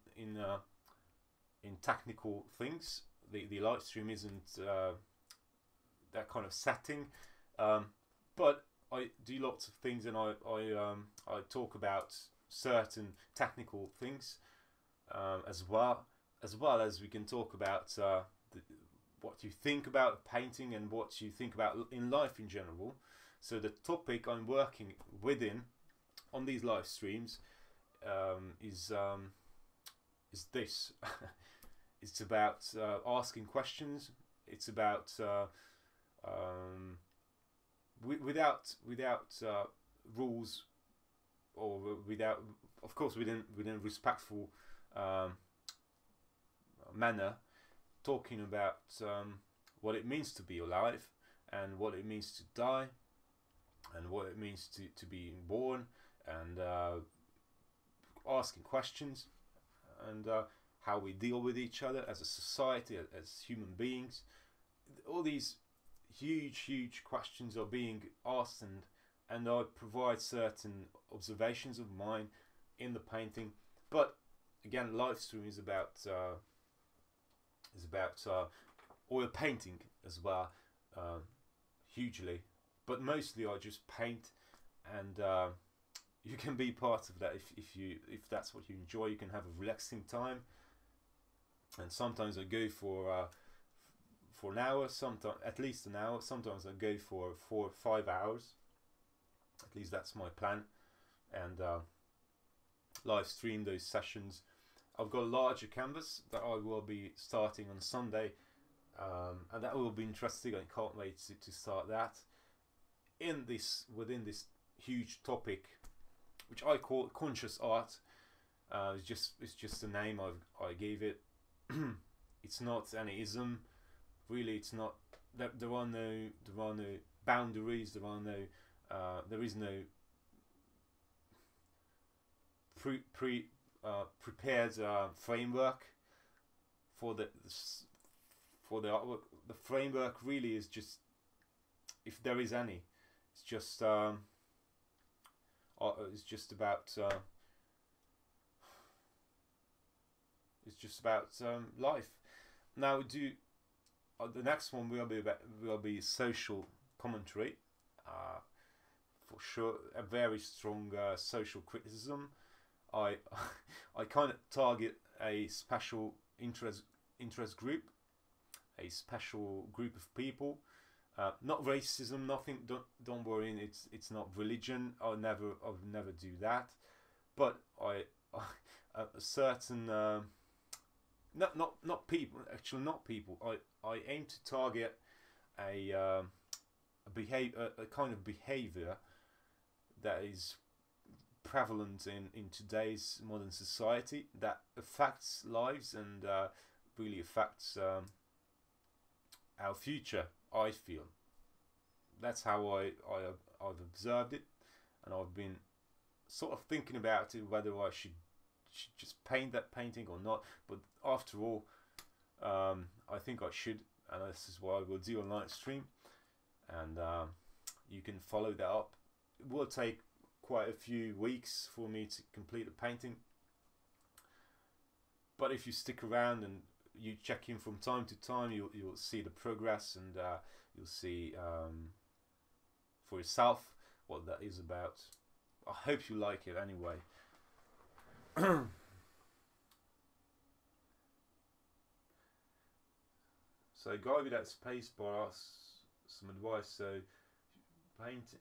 technical things. The live stream isn't that kind of setting, but I do lots of things, and I talk about certain technical things as well as we can talk about what you think about painting and what you think about in life in general. So the topic I'm working within on these live streams is this. It's about asking questions. It's about without rules, or without, of course, within a respectful manner, talking about what it means to be alive, and what it means to die, and what it means to be born, and asking questions, and how we deal with each other as a society, as human beings. All these huge questions are being asked, and I provide certain observations of mine in the painting. But again, live stream is about oil painting as well, hugely. But mostly I just paint, and you can be part of that if that's what you enjoy. You can have a relaxing time, and sometimes I go for an hour, sometimes at least an hour. Sometimes I go for 4 or 5 hours. At least that's my plan, and live stream those sessions. I've got a larger canvas that I will be starting on Sunday, and that will be interesting. I can't wait to start that within this huge topic, which I call conscious art. It's just the name I gave it. It's not any ism, really. It's not. There are no boundaries. There is no prepared framework for the artwork. The framework really is just, if there is any, it's just about life. Now the next one will be social commentary. For sure, a very strong social criticism. I kind of target a special interest group, a special group of people. Not racism, nothing. Don't worry. It's not religion. I'll never do that. But a certain not people. Actually, not people. I aim to target a kind of behavior that is prevalent in today's modern society, that affects lives and really affects our future. I feel that's how I've observed it, and I've been sort of thinking about it, whether I should just paint that painting or not. But after all, I think I should, and this is what I will do on live stream, and you can follow that up. It will take quite a few weeks for me to complete the painting, but if you stick around and you check in from time to time, you'll see the progress, and you'll see for yourself what that is about. I hope you like it anyway. So guy without space bar asks some advice. So paint.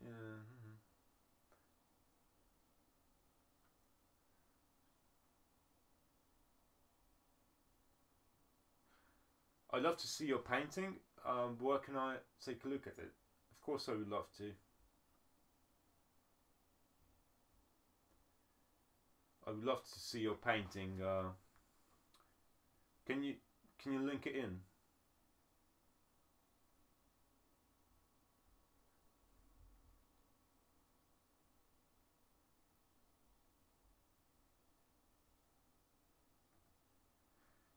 I'd love to see your painting. Where can I take a look at it? Of course I would love to. I would love to see your painting. Can you link it in?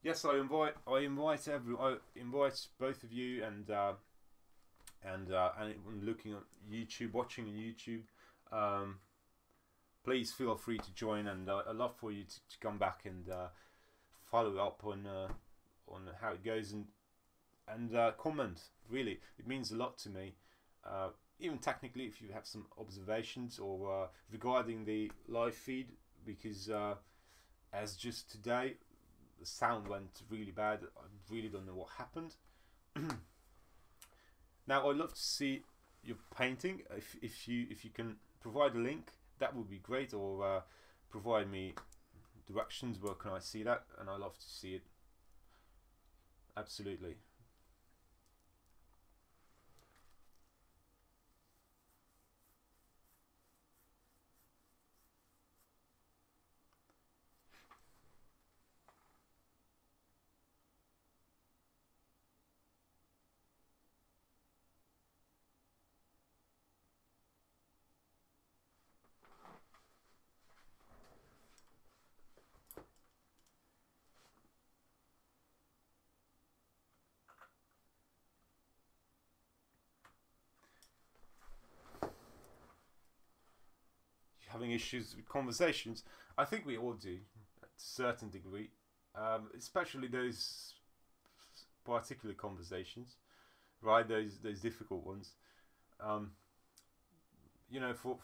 Yes, I invite both of you and looking at YouTube, watching on YouTube. Please feel free to join, and I'd love for you to come back and follow up on how it goes, and comment. Really, it means a lot to me. Even technically, if you have some observations or regarding the live feed, because as just today, the sound went really bad. I really don't know what happened. Now I'd love to see your painting. If you can provide a link, that would be great, or provide me directions where can I see that, and I love to see it. Absolutely. Having issues with conversations, I think we all do at a certain degree, especially those particular conversations, right? Those difficult ones. You know, for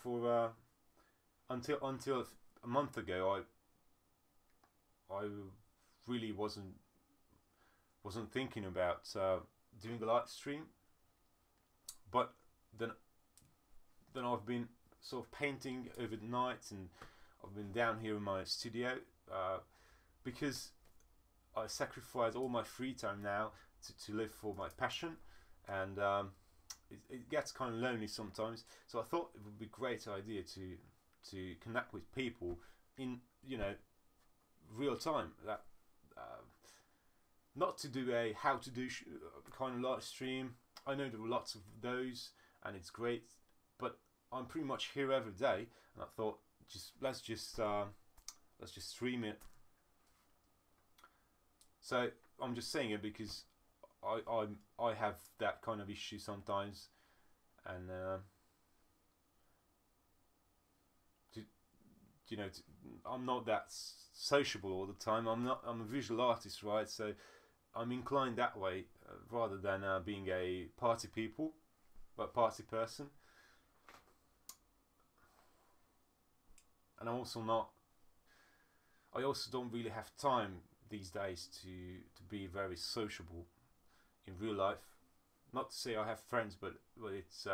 until a month ago, I really wasn't thinking about doing a live stream, but then I've been sort of painting overnight, and I've been down here in my studio because I sacrifice all my free time now to live for my passion, and it gets kind of lonely sometimes. So I thought it would be a great idea to connect with people in, you know, real time. That not to do a how to do kind of live stream. I know there are lots of those, and it's great, but I'm pretty much here every day, and I thought let's just stream it. So I'm just saying it because I have that kind of issue sometimes, and you know, I'm not that sociable all the time. I'm a visual artist, right? So I'm inclined that way rather than being a party person. And I'm also not. I also don't really have time these days to be very sociable in real life. Not to say I have friends, but it's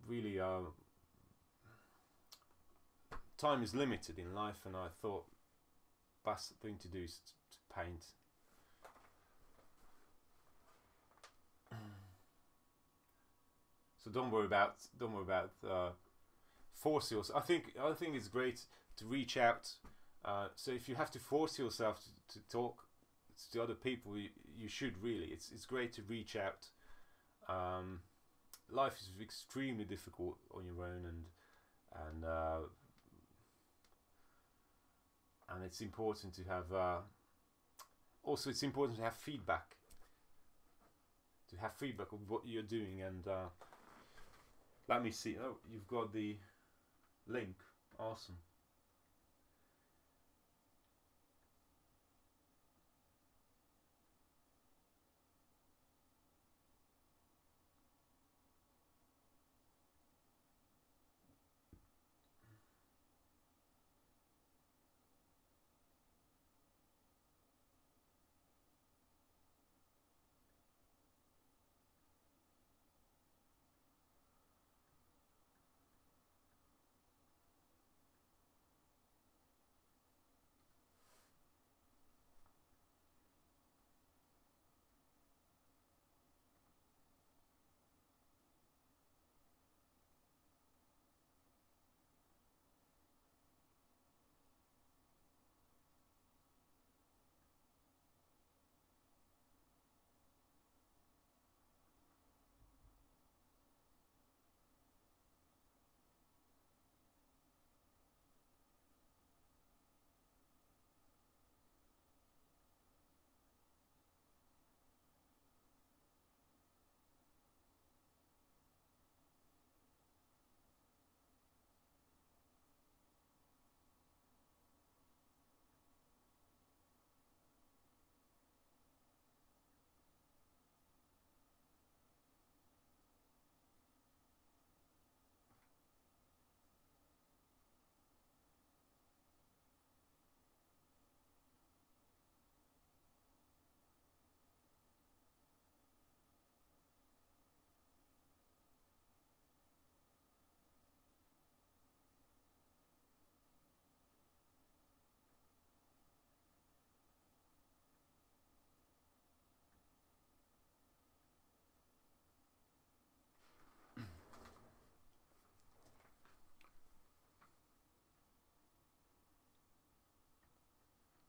really time is limited in life, and I thought best thing to do is to paint. So don't worry about force yourself. I think it's great to reach out. So if you have to force yourself to talk to other people, you should really. It's great to reach out. Life is extremely difficult on your own, and it's important to have. Also, it's important to have feedback. To have feedback of what you're doing, and let me see. Oh, you've got the link. Awesome.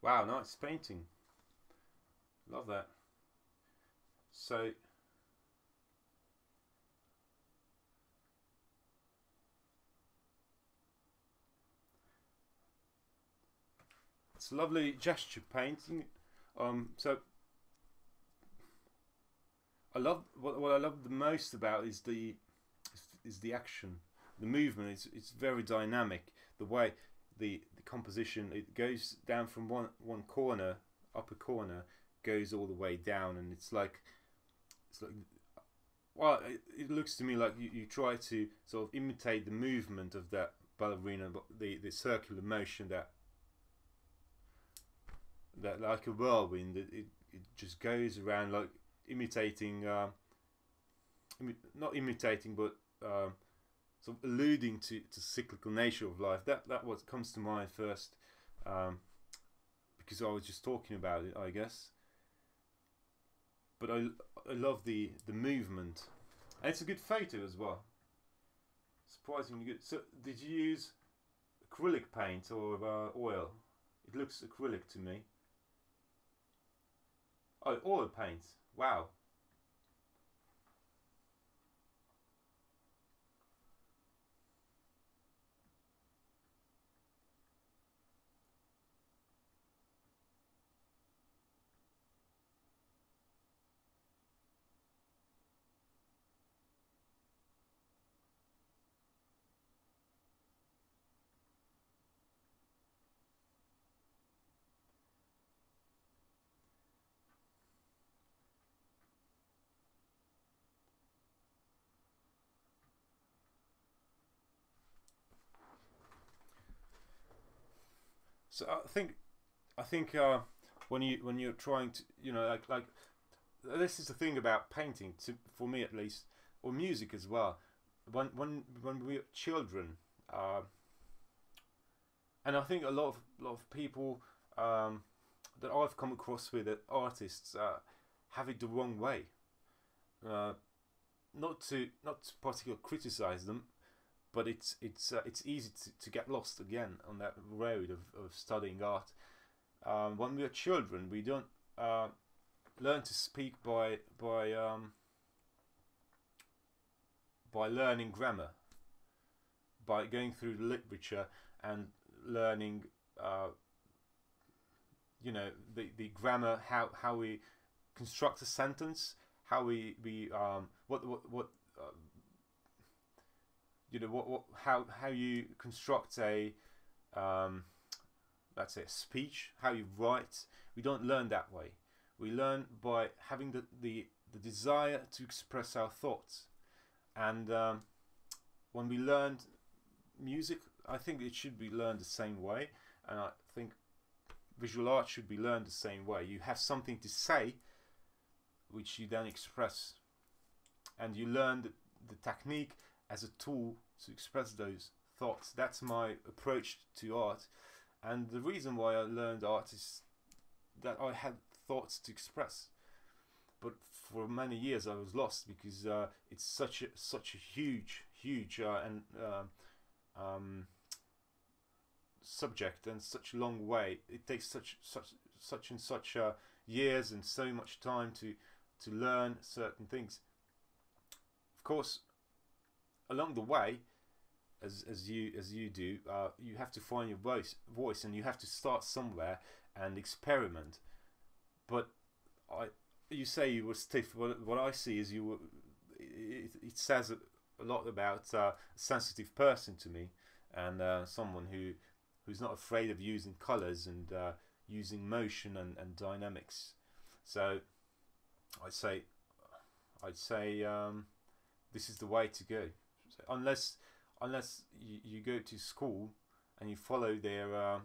Wow, nice painting. Love that. So it's lovely gesture painting. So I love what I love the most about is the action, the movement. It's very dynamic. The way the composition, it goes down from one corner, upper corner, goes all the way down, and it's like well, it looks to me like you try to sort of imitate the movement of that ballerina, but the circular motion that like a whirlwind, it just goes around like imitating, not imitating, but sort of alluding to cyclical nature of life. That what comes to mind first, because I was just talking about it, I guess. But I love the movement, and it's a good photo as well. Surprisingly good. So did you use acrylic paint or oil? It looks acrylic to me. Oh, oil paint. Wow. So I think when you're trying to, like this is the thing about painting, for me at least, or music as well. When we're children, uh, and I think a lot of people, that I've come across with, artists, have it the wrong way. Uh, not to particularly criticize them, but it's easy to get lost again on that road of studying art. When we are children, we don't learn to speak by learning grammar, by going through the literature and learning, uh, the grammar, how we construct a sentence, how we what what how you construct a, um, let's say, a speech, how you write. We don't learn that way. We learn by having the desire to express our thoughts. And when we learn music, I think it should be learned the same way. And I think visual art should be learned the same way. You have something to say, which you then express, and you learn the technique as a tool to express those thoughts. That's my approach to art, and the reason why I learned art is that I had thoughts to express. But for many years I was lost, because it's such a huge and subject, and such a long way. It takes such years and so much time to learn certain things. Of course, along the way, as you do, you have to find your voice, and you have to start somewhere and experiment. But I you say you were stiff. What I see is you were. It says a lot about a sensitive person to me, and someone who's not afraid of using colors and using motion and dynamics. So I'd say I'd say this is the way to go. So unless you go to school and you follow their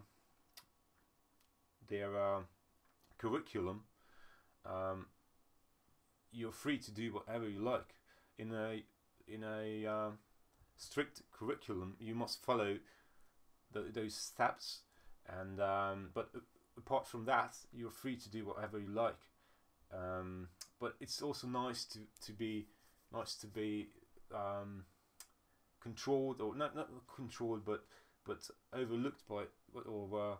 curriculum, um, you're free to do whatever you like. In a strict curriculum, you must follow those steps, and but apart from that, you're free to do whatever you like. But it's also nice to be controlled, or not controlled, but overlooked by, or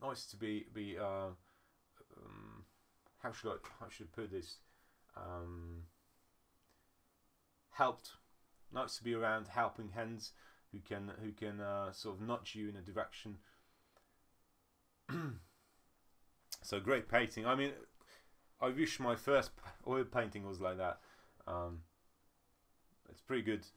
nice to be how should I put this, helped. Nice to be around helping hands who can sort of nudge you in a direction. So great painting. I mean, I wish my first oil painting was like that. It's pretty good.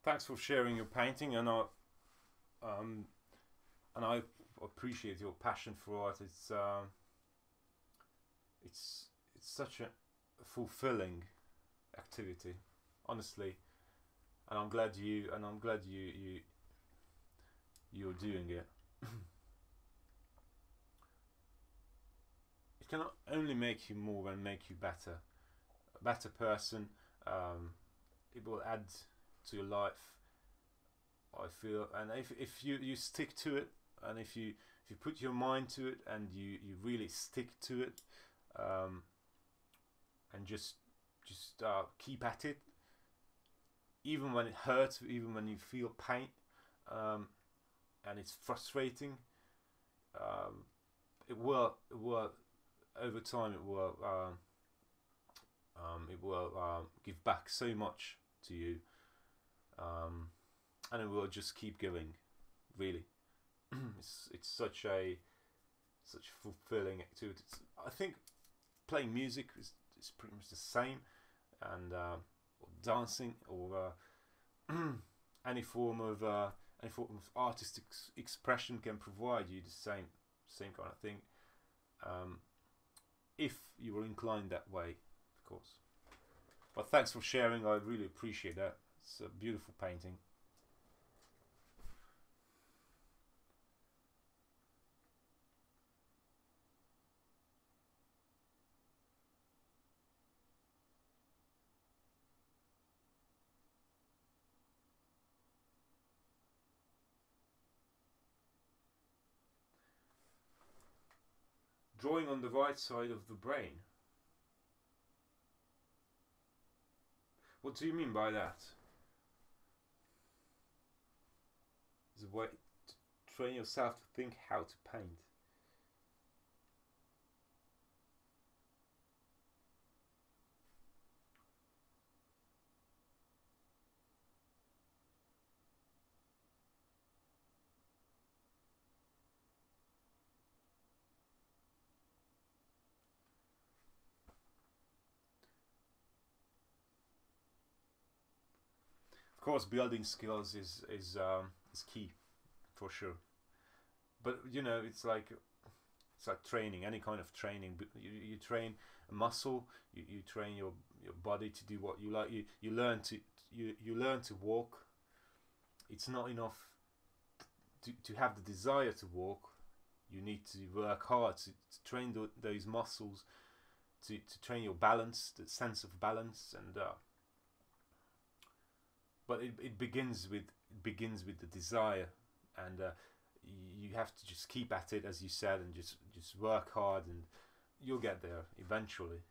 Thanks for sharing your painting, and I appreciate your passion for art. It's such a fulfilling activity, honestly, and I'm glad you're doing it. It can only make you more and make you better, a better person. It will add to your life, I feel, and if you stick to it, and if you put your mind to it, and you really stick to it, and just keep at it, even when it hurts, even when you feel pain, and it's frustrating, it will over time it will give back so much to you, and it will just keep going, really. It's such fulfilling activity. I think playing music is pretty much the same, and or dancing, or any form of artistic expression can provide you the same kind of thing, if you are inclined that way, of course. But thanks for sharing. I really appreciate that. It's a beautiful painting. Drawing on the right side of the brain. What do you mean by that? It's a way to train yourself to think how to paint. Of course, building skills is key, for sure. But you know, it's like training, any kind of training. You train a muscle, you train your body to do what you like. You learn to walk. It's not enough to have the desire to walk. You need to work hard to train those muscles, to train your balance, the sense of balance, and but it begins with the desire, and you have to just keep at it, as you said, and just work hard, and you'll get there eventually.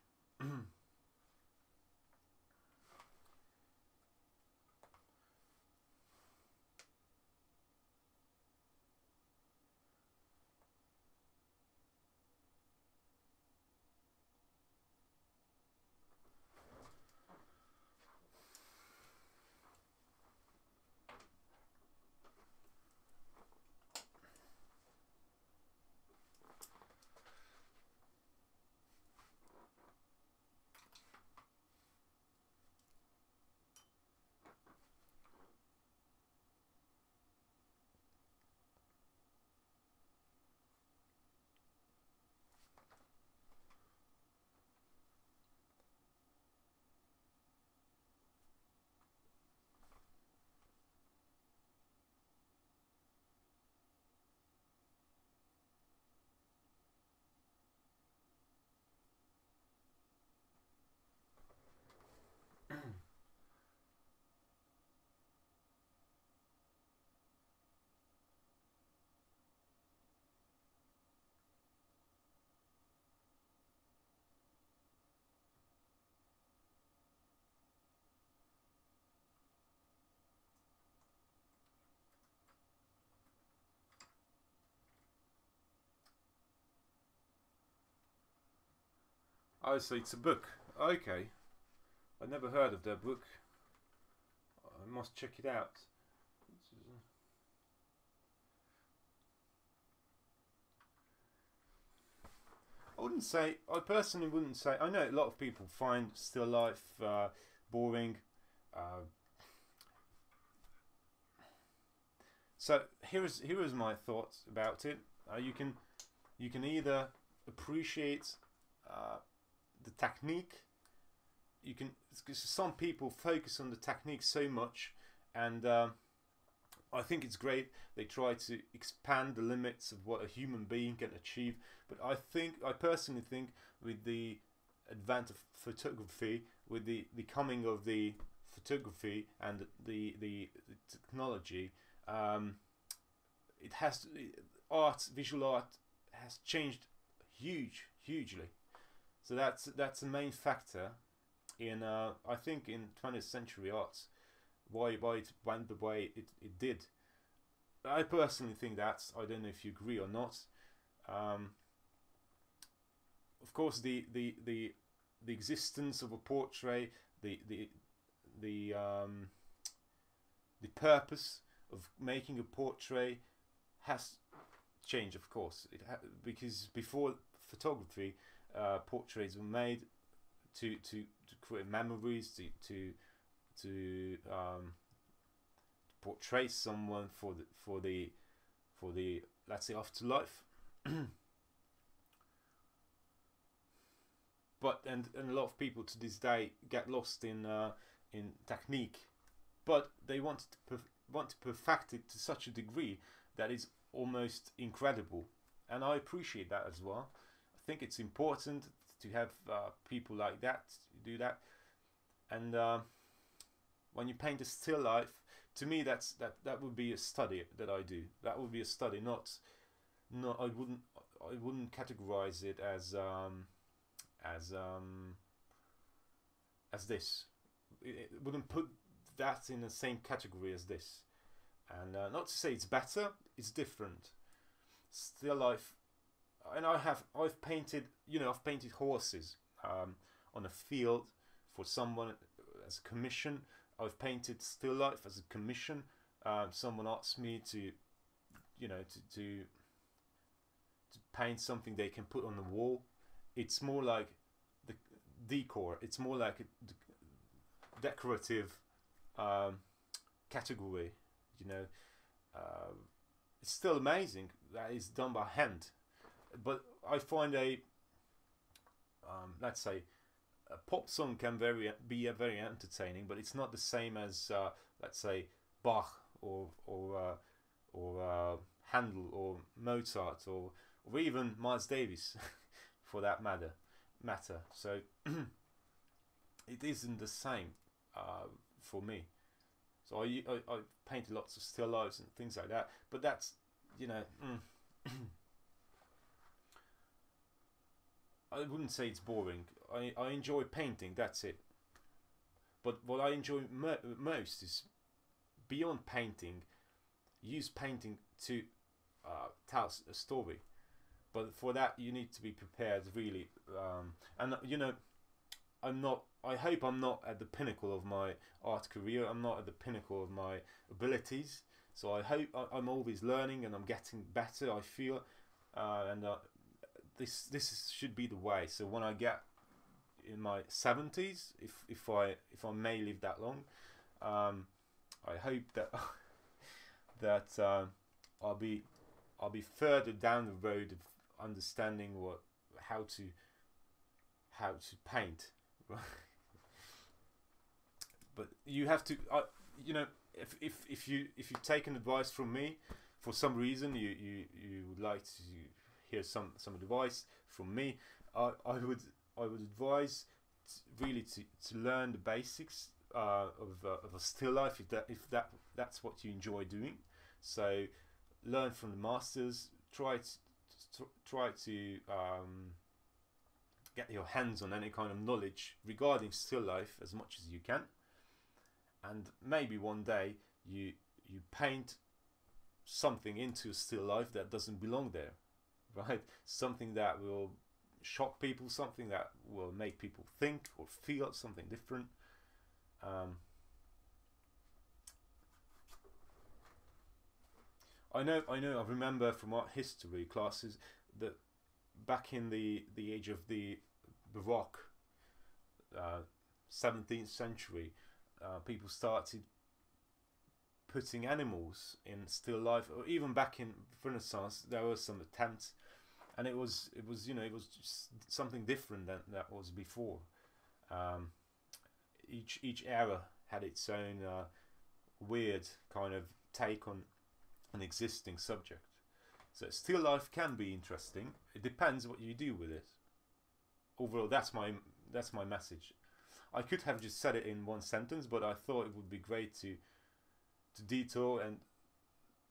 Oh, so it's a book. Okay. I never heard of that book. I must check it out. I personally wouldn't say, I know a lot of people find still life boring. Uh, so here is my thoughts about it. You can either appreciate the technique. You can, because some people focus on the technique so much, and I think it's great. They try to expand the limits of what a human being can achieve. But I personally think, with the advent of photography, with the coming of the photography and the technology, it has visual art has changed hugely. So that's the main factor in I think in 20th century arts, why it went the way it did. I personally think that. I don't know if you agree or not. Of course, the existence of a portrait, the purpose of making a portrait has changed, of course. Because before photography, portraits were made to create memories, to portray someone for the let's say afterlife. But and a lot of people to this day get lost in technique, but they want to perfect it to such a degree that is almost incredible, and I appreciate that as well. I think it's important to have people like that do that. And when you paint a still life, to me that would be a study that I do. That would be a study, not I wouldn't categorize it as this. It wouldn't put that in the same category as this. And not to say it's better, it's different. Still life, and I've painted, I've painted horses on a field for someone as a commission. I've painted still life as a commission. Someone asked me to paint something they can put on the wall. It's more like the decor. It's more like a decorative category. It's still amazing that it's done by hand, but I find let's say a pop song can be very entertaining, but it's not the same as let's say Bach or Handel or Mozart or even Miles Davis for that matter. So it isn't the same for me. So I painted lots of still lifes and things like that, but that's I wouldn't say it's boring. I enjoy painting, that's it. But what I enjoy most is, beyond painting, use painting to tell a story. But for that you need to be prepared, really. And I hope I'm not at the pinnacle of my art career. I'm not at the pinnacle of my abilities. So I hope I'm always learning and I'm getting better, I feel. And this should be the way. So when I get in my 70s, if I may live that long, I hope that that I'll be further down the road of understanding how to paint. But you have to, if you take advice from me, for some reason you would like to hear some advice from me, I would advise really to learn the basics of a still life, if that's what you enjoy doing. So learn from the masters. Try to get your hands on any kind of knowledge regarding still life as much as you can, and maybe one day you paint something into a still life that doesn't belong there, right? Something that will shock people, something that will make people think or feel something different. I remember from art history classes that back in the age of the Baroque, 17th century, people started putting animals in still life, or even back in Renaissance there were some attempts, and it was just something different than that was before. Each era had its own weird kind of take on an existing subject. So still life can be interesting. It depends what you do with it. Overall, that's my message. I could have just said it in one sentence, but I thought it would be great to detour and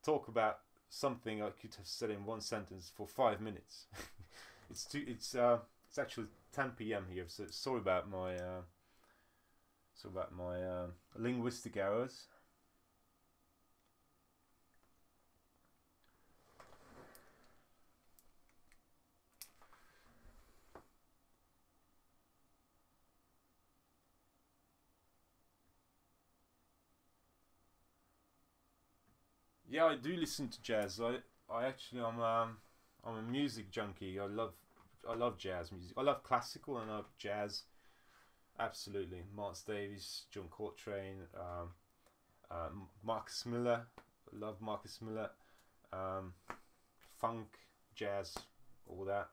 talk about something I could have said in one sentence for 5 minutes. It's actually 10 p.m. here, so sorry about my linguistic errors. Yeah, I do listen to jazz. I'm a music junkie. I love jazz music. I love classical and I love jazz. Absolutely, Miles Davis, John Coltrane, Marcus Miller. I love Marcus Miller. Funk, jazz, all that.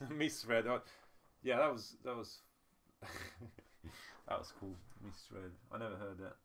Misread. Yeah, that was that was cool. Misread. I never heard that.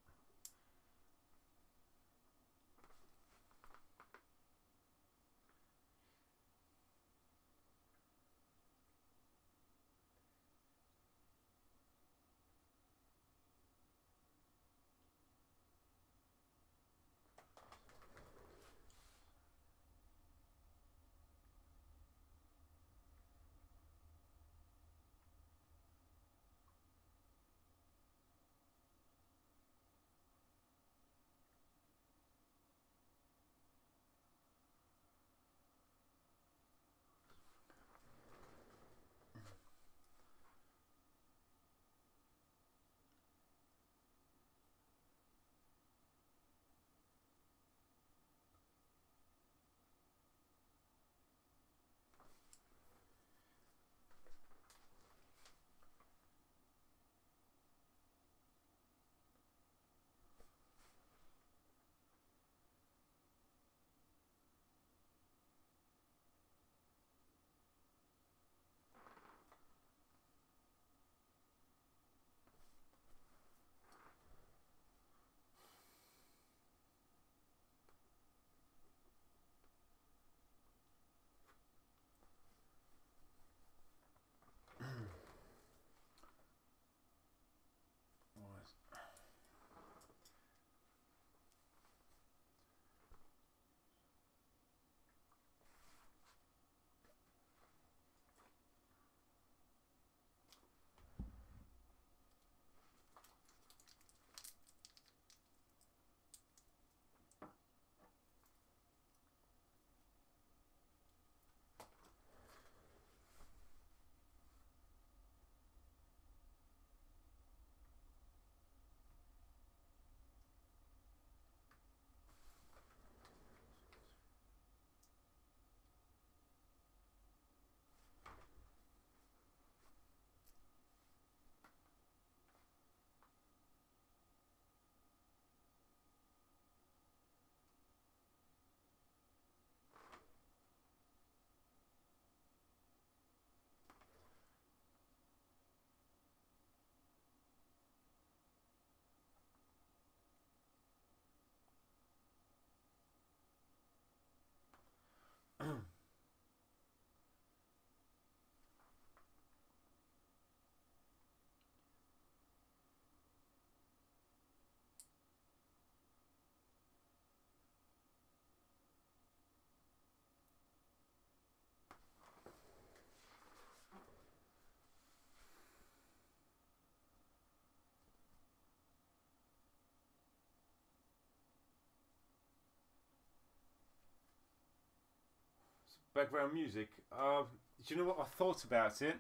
Background music. Do you know what? I thought about it.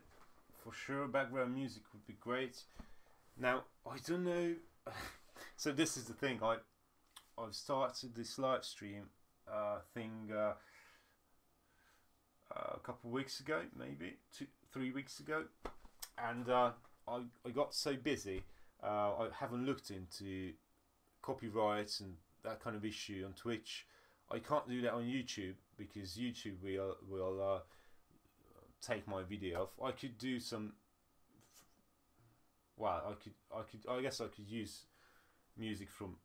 For sure, background music would be great. Now, I don't know. So this is the thing. I've started this live stream thing a couple of weeks ago, maybe 3 weeks ago, and I got so busy. I haven't looked into copyrights and that kind of issue on Twitch. I can't do that on YouTube because YouTube will take my video off. I could do some. Well, I guess I could use music from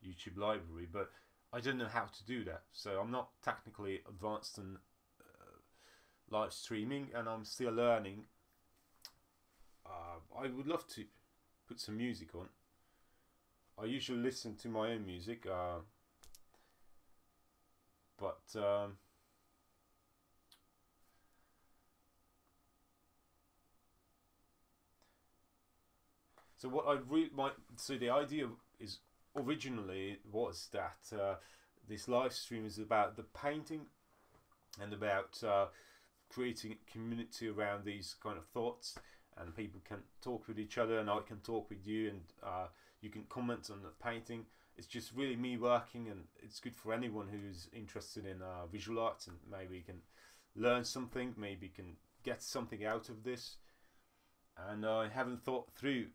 YouTube library, but I don't know how to do that. So I'm not technically advanced in live streaming, and I'm still learning. I would love to put some music on. I usually listen to my own music, but so what I really might. So the idea is originally was that this live stream is about the painting and about creating a community around these kind of thoughts, and people can talk with each other, and I can talk with you, and you can comment on the painting. It's just really me working, and it's good for anyone who's interested in visual arts, and maybe can learn something, maybe can get something out of this. And I haven't thought through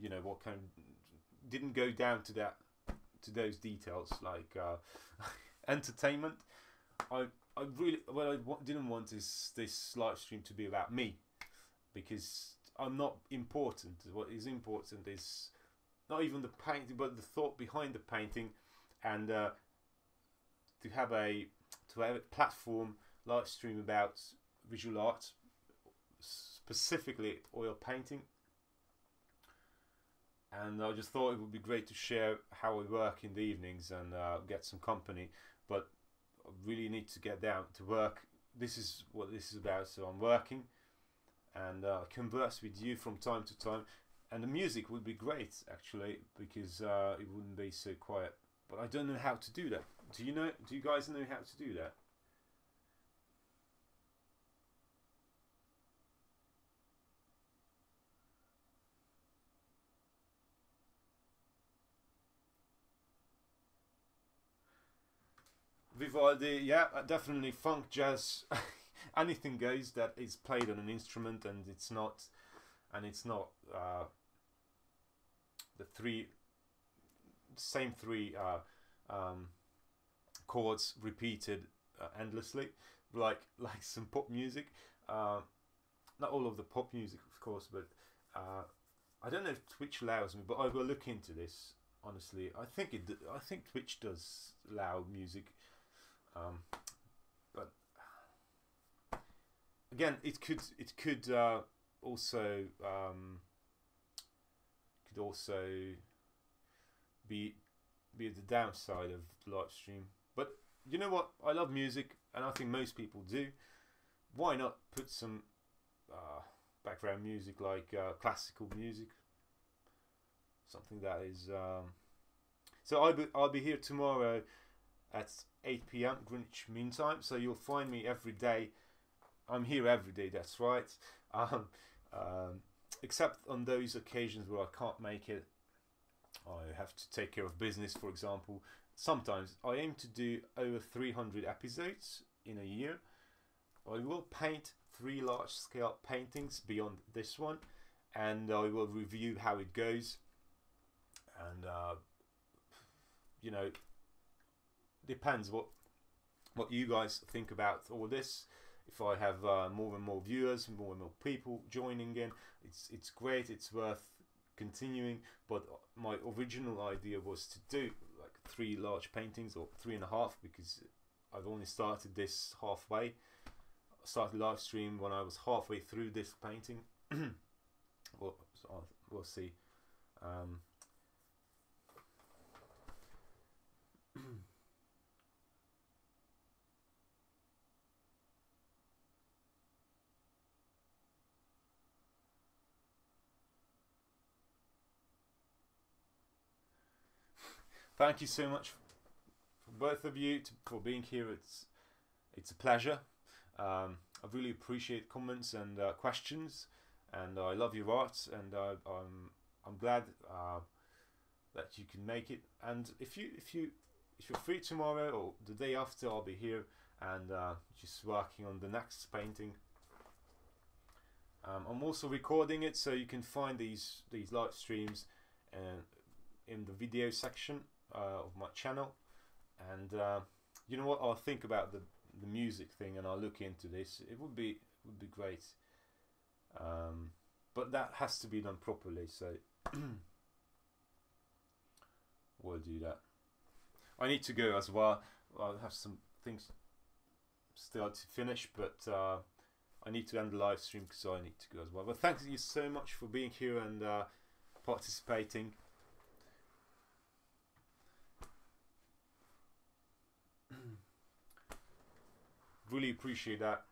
you know, what kind of, didn't go down to those details like entertainment. I really, what I didn't want is this live stream to be about me, because I'm not important. What is important is not even the painting, but the thought behind the painting, and to have a platform live stream about visual art, specifically oil painting. And I just thought it would be great to share how I work in the evenings and get some company, but I really need to get down to work. This is what this is about. So I'm working, and converse with you from time to time, and the music would be great actually, because it wouldn't be so quiet. But I don't know how to do that. Do you know? Do you guys know how to do that? Vivaldi, yeah, definitely funk, jazz, anything goes that is played on an instrument, and it's not the same three chords repeated endlessly, like some pop music. Not all of the pop music, of course, but I don't know if Twitch allows me, but I will look into this. Honestly, I think Twitch does allow music. But again, it could also be the downside of the live stream. But you know what? I love music, and I think most people do. Why not put some background music, like classical music, something that is. So I'll be here tomorrow at 8 p.m. Greenwich Mean Time. So you'll find me every day. I'm here every day. That's right. Except on those occasions where I can't make it. I have to take care of business, for example. Sometimes I aim to do over 300 episodes in a year. I will paint 3 large-scale paintings beyond this one, and I will review how it goes. And you know, depends what you guys think about all this. If I have more and more viewers, more and more people joining in, it's great. It's worth continuing. But my original idea was to do like 3 large paintings, or 3.5, because I've only started this halfway. I started live stream when I was halfway through this painting. We'll see. thank you so much for both of you for being here. It's a pleasure. I really appreciate comments and questions, and I love your art, and I'm glad that you can make it. And if you're free tomorrow or the day after, I'll be here and just working on the next painting. I'm also recording it, so you can find these live streams in the video section of my channel. And you know what? I'll think about the music thing, and I'll look into this. It would be great, but that has to be done properly. So we'll do that. I need to go as well. I have some things still to finish, but I need to end the live stream because I need to go as well. But thank you so much for being here and participating. Really appreciate that.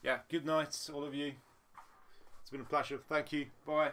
Yeah, good night, all of you. It's been a pleasure. Thank you. Bye.